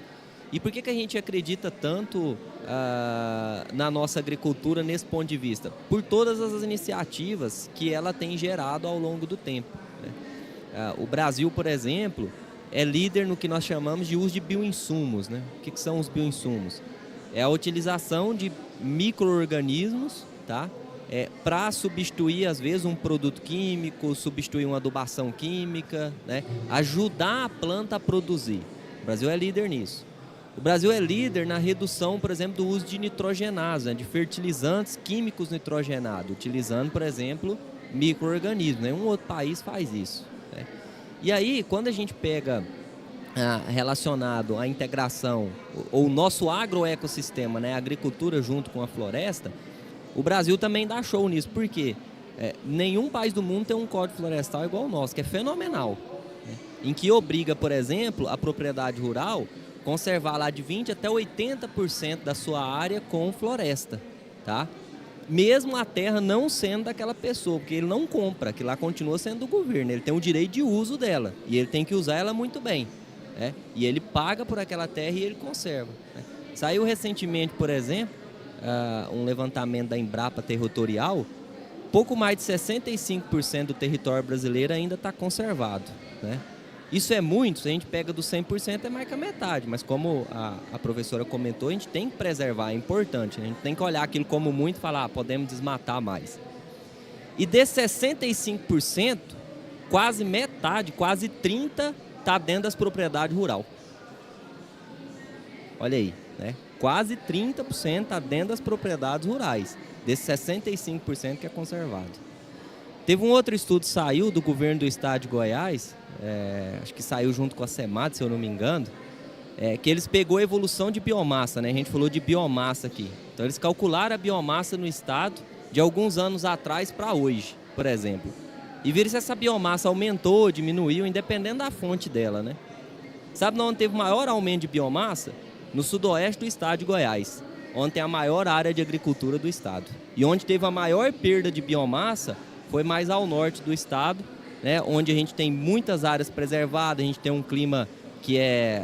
E por que a gente acredita tanto na nossa agricultura nesse ponto de vista? Por todas as iniciativas que ela tem gerado ao longo do tempo, né? O Brasil, por exemplo, é líder no que nós chamamos de uso de bioinsumos, né? O que são os bioinsumos? É a utilização de micro-organismos, tá? Para substituir, às vezes, um produto químico, substituir uma adubação química, né? Ajudar a planta a produzir. O Brasil é líder nisso. O Brasil é líder na redução, por exemplo, do uso de nitrogenados, né? De fertilizantes químicos nitrogenados, utilizando, por exemplo, micro-organismos. Nenhum outro país faz isso, né? E aí, quando a gente pega relacionado à integração, ou o nosso agroecossistema, né, a agricultura junto com a floresta, o Brasil também dá show nisso. Por quê? Nenhum país do mundo tem um código florestal igual o nosso, que é fenomenal, né? Em que obriga, por exemplo, a propriedade rural conservar lá de 20% até 80% da sua área com floresta, tá? Mesmo a terra não sendo daquela pessoa, porque ele não compra, que lá continua sendo do governo, ele tem o direito de uso dela, e ele tem que usar ela muito bem, né? E ele paga por aquela terra e ele conserva, né? Saiu recentemente, por exemplo, um levantamento da Embrapa Territorial, pouco mais de 65% do território brasileiro ainda está conservado, né? Isso é muito, se a gente pega do 100% é mais que a metade, mas como a professora comentou, a gente tem que preservar, é importante, né? A gente tem que olhar aquilo como muito e falar, podemos desmatar mais. E desses 65%, quase metade, quase 30% está dentro das propriedades rurais. Olha aí, né? Quase 30% está dentro das propriedades rurais, desses 65% que é conservado. Teve um outro estudo que saiu do governo do estado de Goiás, acho que saiu junto com a SEMAD, se eu não me engano, que eles pegou a evolução de biomassa, né? A gente falou de biomassa aqui. Então eles calcularam a biomassa no estado de alguns anos atrás para hoje, por exemplo. E viram se essa biomassa aumentou, diminuiu, independente da fonte dela, né? Sabe onde teve o maior aumento de biomassa? No sudoeste do estado de Goiás, onde tem a maior área de agricultura do estado. E onde teve a maior perda de biomassa foi mais ao norte do estado, né, onde a gente tem muitas áreas preservadas, a gente tem um clima que é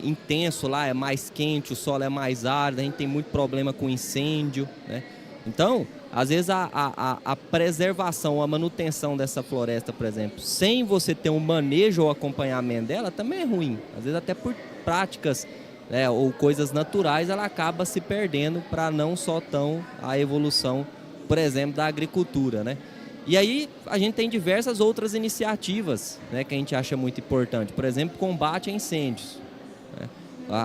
intenso lá, é mais quente, o solo é mais árido, a gente tem muito problema com incêndio, né? Então, às vezes a preservação, a manutenção dessa floresta, por exemplo, sem você ter um manejo ou acompanhamento dela, também é ruim. Às vezes até por práticas, né, ou coisas naturais, ela acaba se perdendo para não só tão a evolução, por exemplo, da agricultura, né? E aí a gente tem diversas outras iniciativas, né, que a gente acha muito importante. Por exemplo, combate a incêndios, né?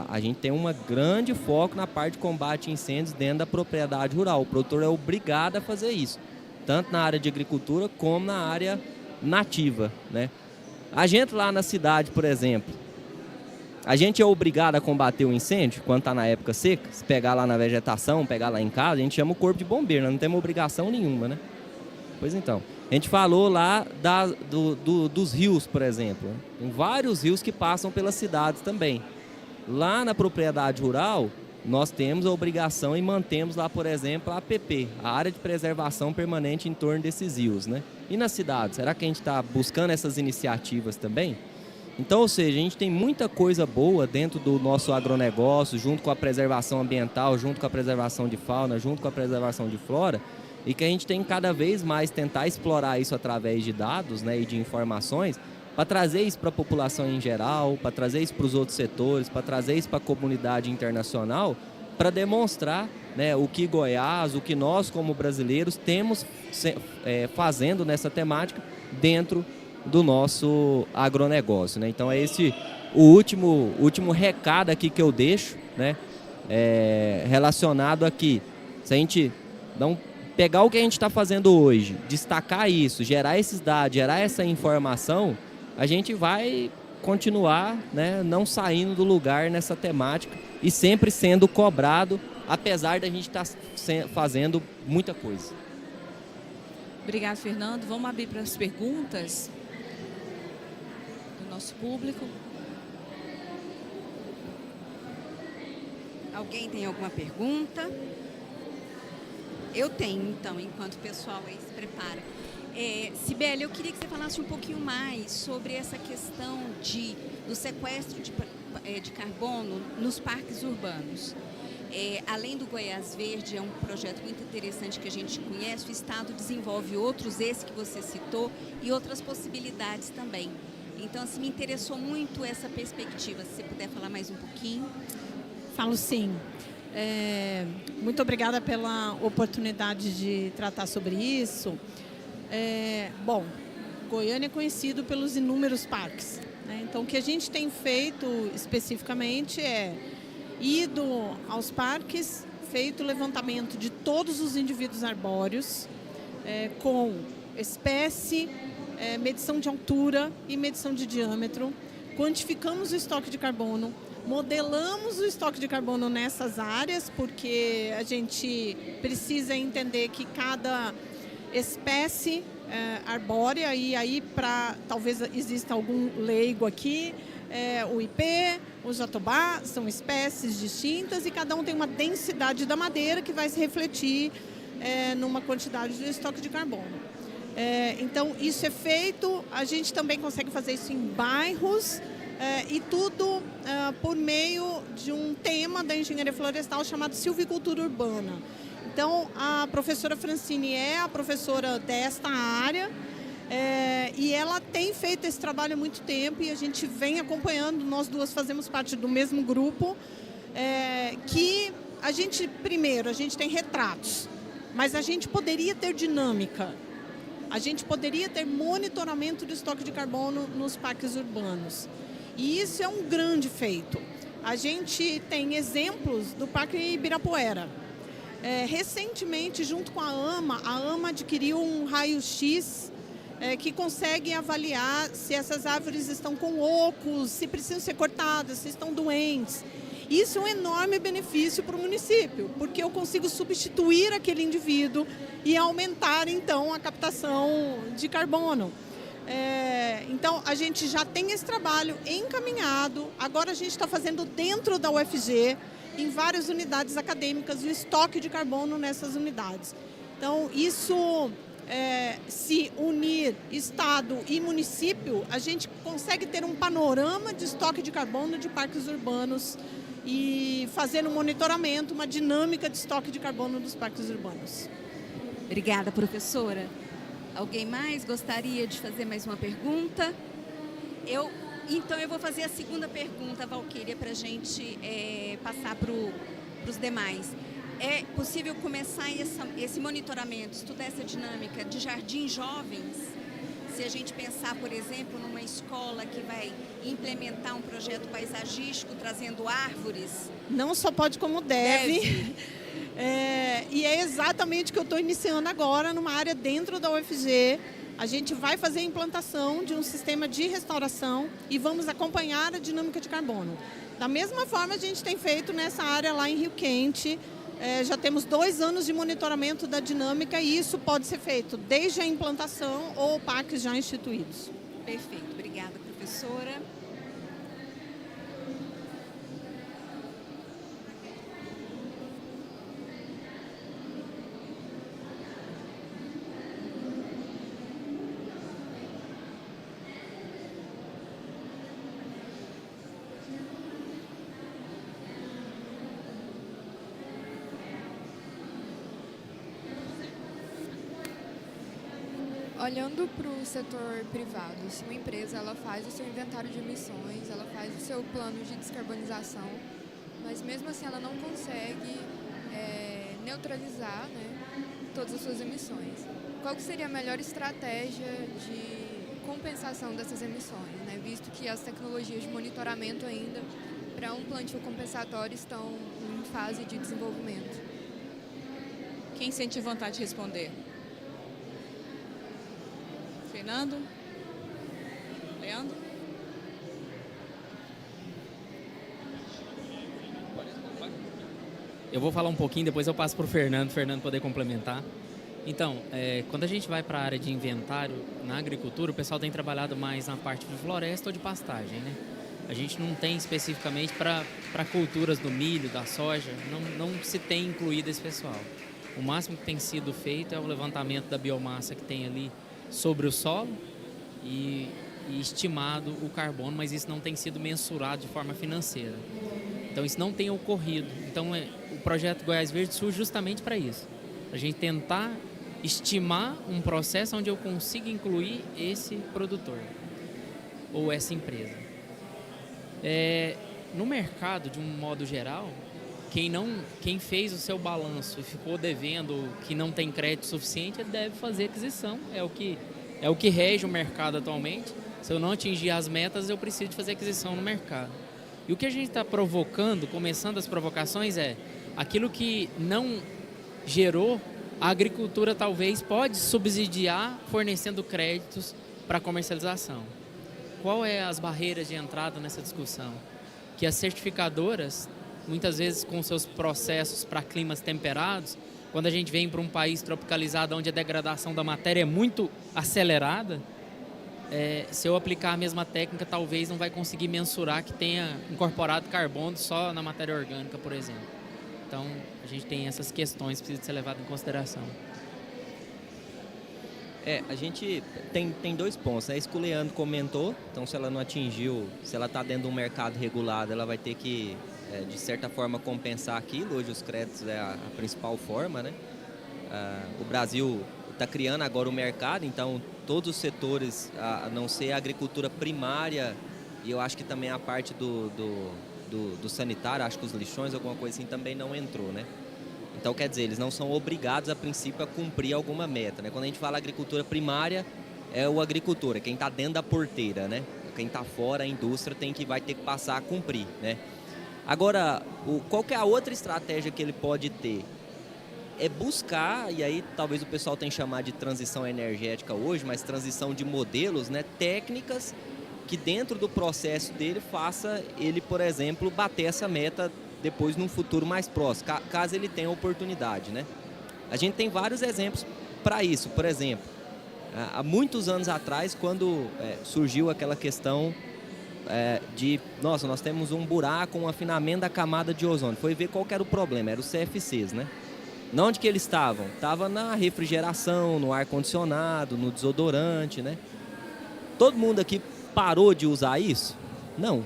A gente tem um grande foco na parte de combate a incêndios dentro da propriedade rural. O produtor é obrigado a fazer isso, tanto na área de agricultura como na área nativa, né? A gente lá na cidade, por exemplo, a gente é obrigado a combater o incêndio quando está na época seca. Se pegar lá na vegetação, pegar lá em casa, a gente chama o corpo de bombeiro, nós não temos obrigação nenhuma, né? Pois então, a gente falou lá dos rios, por exemplo. Tem vários rios que passam pelas cidades também. Lá na propriedade rural, nós temos a obrigação e mantemos lá, por exemplo, a APP, a Área de Preservação Permanente em torno desses rios, né? E na cidade, será que a gente está buscando essas iniciativas também? Então, ou seja, a gente tem muita coisa boa dentro do nosso agronegócio, junto com a preservação ambiental, junto com a preservação de fauna, junto com a preservação de flora, e que a gente tem que cada vez mais tentar explorar isso através de dados, né, e de informações, para trazer isso para a população em geral, para trazer isso para os outros setores, para trazer isso para a comunidade internacional, para demonstrar, né, o que Goiás, o que nós como brasileiros temos fazendo nessa temática dentro do nosso agronegócio, né? Então é esse o último recado aqui que eu deixo, né, relacionado aqui. Se a gente pegar o que a gente está fazendo hoje, destacar isso, gerar esses dados, gerar essa informação, a gente vai continuar, né, não saindo do lugar nessa temática e sempre sendo cobrado, apesar da gente estar fazendo muita coisa. Obrigado, Fernando. Vamos abrir para as perguntas do nosso público. Alguém tem alguma pergunta? Eu tenho, então, enquanto o pessoal aí se prepara. Cibele, eu queria que você falasse um pouquinho mais sobre essa questão do sequestro de carbono nos parques urbanos. Além do Goiás Verde, é um projeto muito interessante que a gente conhece, o Estado desenvolve outros, esse que você citou, e outras possibilidades também. Então, assim, me interessou muito essa perspectiva. Se você puder falar mais um pouquinho. Falo sim. Muito obrigada pela oportunidade de tratar sobre isso. Bom, Goiânia é conhecido pelos inúmeros parques, né? Então, o que a gente tem feito especificamente é ido aos parques, feito o levantamento de todos os indivíduos arbóreos, com espécie, medição de altura e medição de diâmetro, quantificamos o estoque de carbono, modelamos o estoque de carbono nessas áreas, porque a gente precisa entender que cada espécie arbórea, e aí talvez exista algum leigo aqui, o ipê, o jatobá, são espécies distintas e cada um tem uma densidade da madeira que vai se refletir numa quantidade de estoque de carbono. Então, isso é feito, a gente também consegue fazer isso em bairros, e tudo por meio de um tema da engenharia florestal chamado silvicultura urbana. Então, a professora Francine é a professora desta área, e ela tem feito esse trabalho há muito tempo e a gente vem acompanhando, nós duas fazemos parte do mesmo grupo, que a gente tem retratos, mas a gente poderia ter dinâmica, a gente poderia ter monitoramento do estoque de carbono nos parques urbanos. E isso é um grande feito. A gente tem exemplos do Parque Ibirapuera. Recentemente, junto com a AMA adquiriu um raio-x que consegue avaliar se essas árvores estão com ocos, se precisam ser cortadas, se estão doentes. Isso é um enorme benefício para o município, porque eu consigo substituir aquele indivíduo e aumentar, então, a captação de carbono. Então, a gente já tem esse trabalho encaminhado. Agora, a gente está fazendo dentro da UFG, em várias unidades acadêmicas, o estoque de carbono nessas unidades. Então, isso, se unir Estado e município, a gente consegue ter um panorama de estoque de carbono de parques urbanos e fazer um monitoramento, uma dinâmica de estoque de carbono dos parques urbanos. Obrigada, professora. Alguém mais gostaria de fazer mais uma pergunta? Então, eu vou fazer a segunda pergunta, Valquíria, para a gente passar para os demais. É possível começar esse monitoramento, estudar essa dinâmica de jardins jovens? Se a gente pensar, por exemplo, numa escola que vai implementar um projeto paisagístico trazendo árvores? Não só pode, como deve. E é exatamente o que eu estou iniciando agora, numa área dentro da UFG. A gente vai fazer a implantação de um sistema de restauração e vamos acompanhar a dinâmica de carbono. Da mesma forma, a gente tem feito nessa área lá em Rio Quente. Já temos 2 anos de monitoramento da dinâmica e isso pode ser feito desde a implantação ou parques já instituídos. Perfeito. Obrigada, professora. Olhando para o setor privado, se uma empresa ela faz o seu inventário de emissões, ela faz o seu plano de descarbonização, mas mesmo assim ela não consegue neutralizar, né, todas as suas emissões. Qual que seria a melhor estratégia de compensação dessas emissões, né, visto que as tecnologias de monitoramento ainda para um plantio compensatório estão em fase de desenvolvimento? Quem sente vontade de responder? Fernando? Leandro? Eu vou falar um pouquinho, depois eu passo para o Fernando poder complementar. Então, quando a gente vai para a área de inventário na agricultura, o pessoal tem trabalhado mais na parte de floresta ou de pastagem, né? A gente não tem especificamente para culturas do milho, da soja, não se tem incluído esse pessoal. O máximo que tem sido feito é o levantamento da biomassa que tem ali sobre o solo e estimado o carbono, mas isso não tem sido mensurado de forma financeira. Então isso não tem ocorrido. Então o projeto Goiás Verde surge justamente para isso. A gente tentar estimar um processo onde eu consiga incluir esse produtor ou essa empresa. No mercado, de um modo geral, quem fez o seu balanço e ficou devendo, que não tem crédito suficiente, ele deve fazer aquisição. É o que rege o mercado atualmente. Se eu não atingir as metas, eu preciso de fazer aquisição no mercado. E o que a gente está provocando, começando as provocações, aquilo que não gerou, a agricultura talvez pode subsidiar fornecendo créditos para comercialização. qual é as barreiras de entrada nessa discussão? Que as certificadoras, muitas vezes com seus processos para climas temperados, quando a gente vem para um país tropicalizado onde a degradação da matéria é muito acelerada, se eu aplicar a mesma técnica, talvez não vai conseguir mensurar que tenha incorporado carbono só na matéria orgânica, por exemplo. Então, a gente tem essas questões que precisam ser levadas em consideração. A gente tem 2 pontos, né? Isso que o Leandro comentou, então se ela não atingiu, se ela está dentro de um mercado regulado, ela vai ter que, de certa forma, compensar aquilo. Hoje os créditos é a principal forma, né? O Brasil está criando agora o mercado, então todos os setores, a não ser a agricultura primária, e eu acho que também a parte do sanitário, acho que os lixões, alguma coisa assim, também não entrou, né? Então, quer dizer, eles não são obrigados, a princípio, a cumprir alguma meta, né? Quando a gente fala agricultura primária, é o agricultor, é quem está dentro da porteira, né? Quem está fora, a indústria, vai ter que passar a cumprir, né? Agora, qual que é a outra estratégia que ele pode ter? É buscar, e aí talvez o pessoal tenha chamado de transição energética hoje, mas transição de modelos, né? Técnicas que dentro do processo dele faça ele, por exemplo, bater essa meta depois num futuro mais próximo, caso ele tenha oportunidade, né? A gente tem vários exemplos para isso. Por exemplo, há muitos anos atrás, quando surgiu aquela questão nós temos um buraco, um afinamento da camada de ozônio. Foi ver qual que era o problema, era os CFCs, né? Onde que eles estavam? Estava na refrigeração, no ar-condicionado, no desodorante, né? Todo mundo aqui parou de usar isso? Não.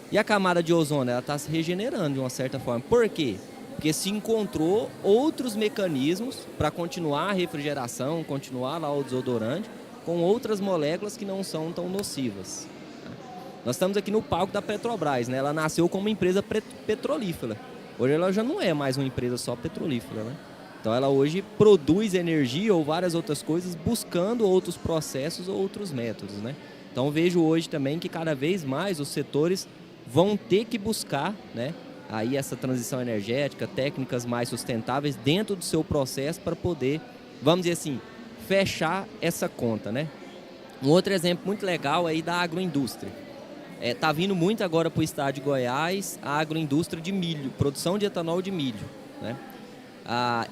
E a camada de ozônio, ela está se regenerando de uma certa forma. Por quê? Porque se encontrou outros mecanismos para continuar a refrigeração, continuar lá o desodorante, com outras moléculas que não são tão nocivas. Nós estamos aqui no palco da Petrobras, né? Ela nasceu como uma empresa petrolífera. Hoje ela já não é mais uma empresa só petrolífera, né? Então ela hoje produz energia ou várias outras coisas buscando outros processos ou outros métodos, né? Então vejo hoje também que cada vez mais os setores vão ter que buscar, né, aí essa transição energética, técnicas mais sustentáveis dentro do seu processo para poder, vamos dizer assim, fechar essa conta, né? Um outro exemplo muito legal aí da agroindústria. Tá vindo muito agora para o estado de Goiás a agroindústria de milho, produção de etanol de milho, né?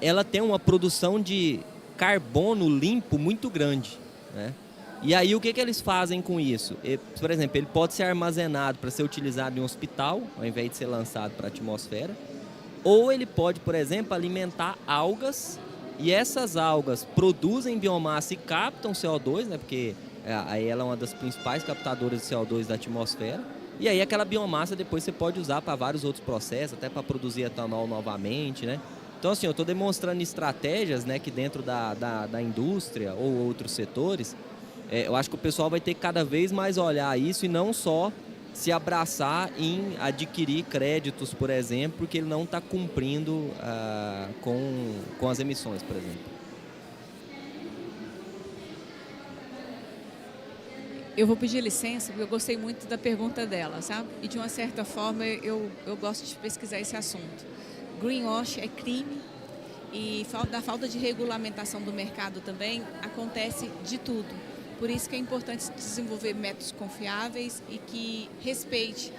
Ela tem uma produção de carbono limpo muito grande, né? E aí o que eles fazem com isso? Por exemplo, ele pode ser armazenado para ser utilizado em um hospital, ao invés de ser lançado para a atmosfera. Ou ele pode, por exemplo, alimentar algas, e essas algas produzem biomassa e captam CO2, né? Porque aí ela é uma das principais captadoras de CO2 da atmosfera. E aí aquela biomassa depois você pode usar para vários outros processos, até para produzir etanol novamente, né? Então, assim, eu estou demonstrando estratégias, né, que dentro da indústria ou outros setores, eu acho que o pessoal vai ter que cada vez mais olhar isso e não só se abraçar em adquirir créditos, por exemplo, porque ele não está cumprindo com as emissões, por exemplo. Eu vou pedir licença, porque eu gostei muito da pergunta dela, sabe? E de uma certa forma eu gosto de pesquisar esse assunto. Greenwash é crime e da falta de regulamentação do mercado também acontece de tudo. Por isso que é importante desenvolver métodos confiáveis e que respeite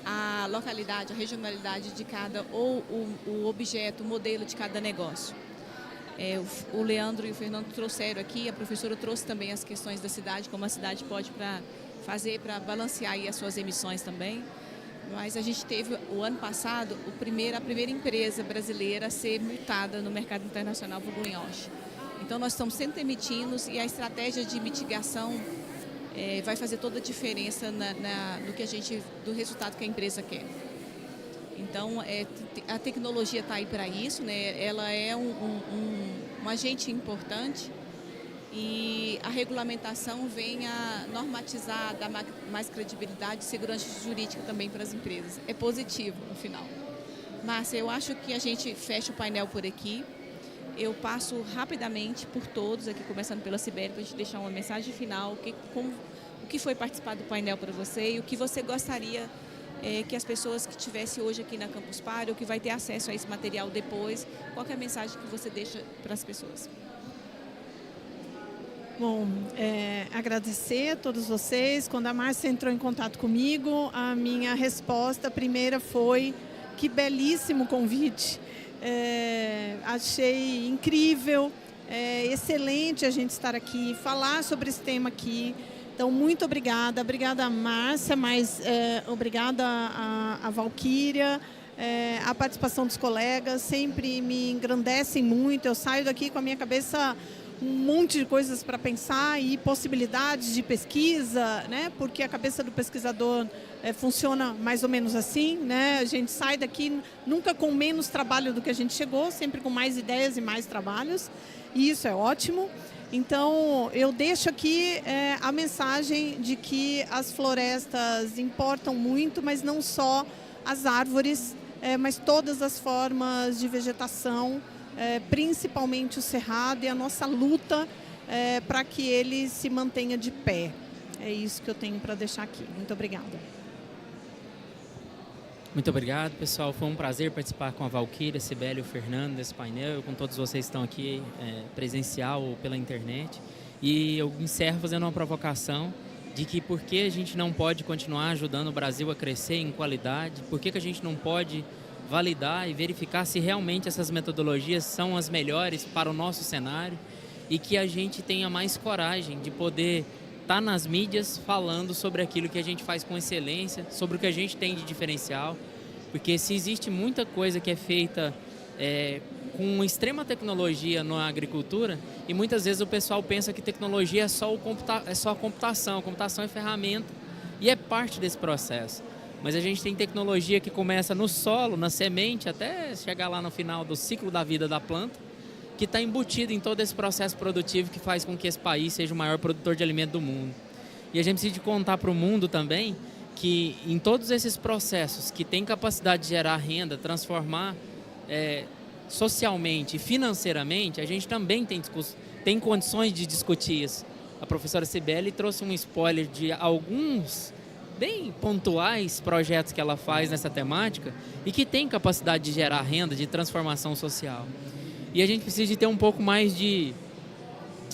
a localidade, a regionalidade de cada, ou o objeto, o modelo de cada negócio. O Leandro e o Fernando trouxeram aqui, a professora trouxe também as questões da cidade, como a cidade pode fazer para balancear aí as suas emissões também. Mas a gente teve, o ano passado, a primeira empresa brasileira a ser multada no mercado internacional por greenwash. Então, nós estamos sempre emitindo e a estratégia de mitigação vai fazer toda a diferença do resultado que a empresa quer. Então, a tecnologia está aí para isso, né? Ela é um agente importante e a regulamentação vem a normatizar, dar mais credibilidade e segurança jurídica também para as empresas. É positivo, no final. Márcia, eu acho que a gente fecha o painel por aqui. Eu passo rapidamente por todos aqui, começando pela Sibeli, para a gente deixar uma mensagem final, o que foi participar do painel para você e o que você gostaria que as pessoas que estivessem hoje aqui na Campus Party ou que vai ter acesso a esse material depois, qual é a mensagem que você deixa para as pessoas? Bom, agradecer a todos vocês. Quando a Márcia entrou em contato comigo, a minha resposta primeira foi: que belíssimo convite. Achei incrível, excelente a gente estar aqui, falar sobre esse tema aqui. Então, muito obrigada. Obrigada, Márcia, mas obrigada a Valquíria. A participação dos colegas sempre me engrandecem muito. Eu saio daqui com a minha cabeça um monte de coisas para pensar e possibilidades de pesquisa, né? Porque a cabeça do pesquisador funciona mais ou menos assim, né? A gente sai daqui nunca com menos trabalho do que a gente chegou, sempre com mais ideias e mais trabalhos, e isso é ótimo. Então, eu deixo aqui a mensagem de que as florestas importam muito, mas não só as árvores, mas todas as formas de vegetação, principalmente o cerrado, e a nossa luta para que ele se mantenha de pé. É isso que eu tenho para deixar aqui. Muito obrigada. Muito obrigado, pessoal. Foi um prazer participar com a Valquíria, Cibele e o Fernando desse painel, com todos vocês que estão aqui presencial ou pela internet. E eu encerro fazendo uma provocação de que por que a gente não pode continuar ajudando o Brasil a crescer em qualidade, por que a gente não pode validar e verificar se realmente essas metodologias são as melhores para o nosso cenário e que a gente tenha mais coragem de poder estar nas mídias falando sobre aquilo que a gente faz com excelência, sobre o que a gente tem de diferencial, porque se existe muita coisa que é feita com extrema tecnologia na agricultura, e muitas vezes o pessoal pensa que tecnologia é só a computação é ferramenta e é parte desse processo. Mas a gente tem tecnologia que começa no solo, na semente, até chegar lá no final do ciclo da vida da planta, que está embutido em todo esse processo produtivo que faz com que esse país seja o maior produtor de alimento do mundo. E a gente precisa contar para o mundo também que em todos esses processos que têm capacidade de gerar renda, transformar socialmente e financeiramente, a gente também tem condições de discutir isso. A professora Cibele trouxe um spoiler de alguns bem pontuais projetos que ela faz nessa temática e que tem capacidade de gerar renda, de transformação social. E a gente precisa de ter um pouco mais de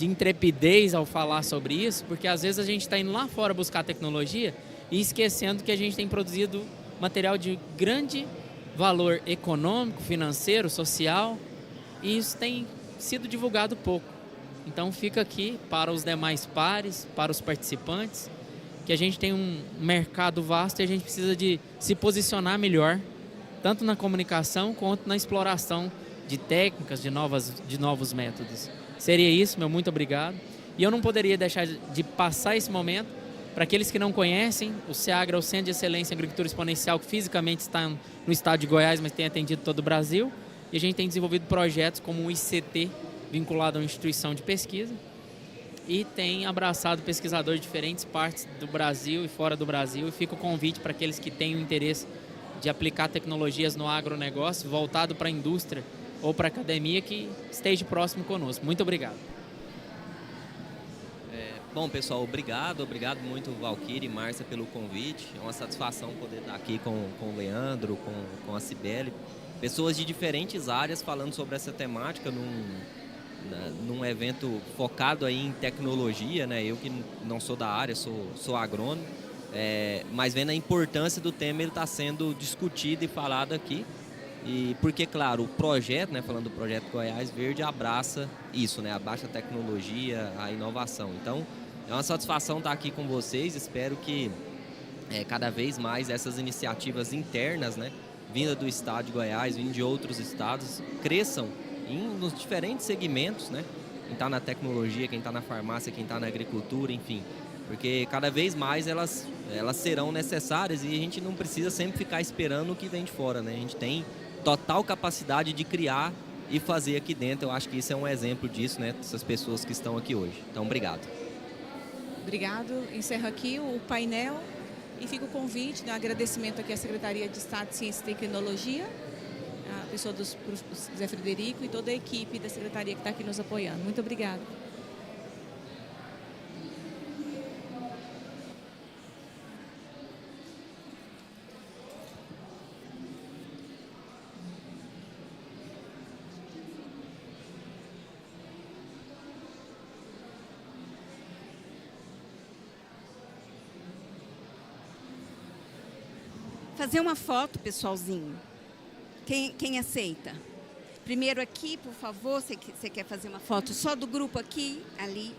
intrepidez ao falar sobre isso, porque às vezes a gente está indo lá fora buscar tecnologia e esquecendo que a gente tem produzido material de grande valor econômico, financeiro, social, e isso tem sido divulgado pouco. Então fica aqui para os demais pares, para os participantes, que a gente tem um mercado vasto e a gente precisa de se posicionar melhor, tanto na comunicação quanto na exploração de técnicas, de novos métodos. Seria isso, meu muito obrigado. E eu não poderia deixar de passar esse momento para aqueles que não conhecem, o CEAGRA é o Centro de Excelência em Agricultura Exponencial, que fisicamente está no estado de Goiás, mas tem atendido todo o Brasil. E a gente tem desenvolvido projetos como o ICT, vinculado a uma instituição de pesquisa, e tem abraçado pesquisadores de diferentes partes do Brasil e fora do Brasil. E fica o convite para aqueles que tenham interesse de aplicar tecnologias no agronegócio, voltado para a indústria ou para a academia, que esteja próximo conosco. Muito obrigado. Bom, pessoal, obrigado muito, Valquíria e Márcia, pelo convite. É uma satisfação poder estar aqui com o Leandro, com a Cibele. Pessoas de diferentes áreas falando sobre essa temática num evento focado aí em tecnologia, né? Eu que não sou da área, sou agrônomo, mas vendo a importância do tema, ele está sendo discutido e falado aqui. E porque, claro, o projeto, né, falando do projeto Goiás Verde, abraça isso, né? Abraça a tecnologia, a inovação. Então, é uma satisfação estar aqui com vocês. Espero que cada vez mais essas iniciativas internas, né, vinda do estado de Goiás, vindo de outros estados, cresçam nos diferentes segmentos, né? Quem está na tecnologia, quem está na farmácia, quem está na agricultura, enfim. Porque cada vez mais elas serão necessárias e a gente não precisa sempre ficar esperando o que vem de fora, né? A gente tem total capacidade de criar e fazer aqui dentro. Eu acho que isso é um exemplo disso, né? Dessas pessoas que estão aqui hoje. Então, obrigado. Obrigado. Encerro aqui o painel e fica o convite, um agradecimento aqui à Secretaria de Estado de Ciência e Tecnologia, a pessoa do Zé Frederico e toda a equipe da Secretaria que está aqui nos apoiando. Muito obrigada. fazer uma foto, pessoalzinho. Quem aceita? Primeiro aqui, por favor, você quer fazer uma foto só do grupo aqui, ali?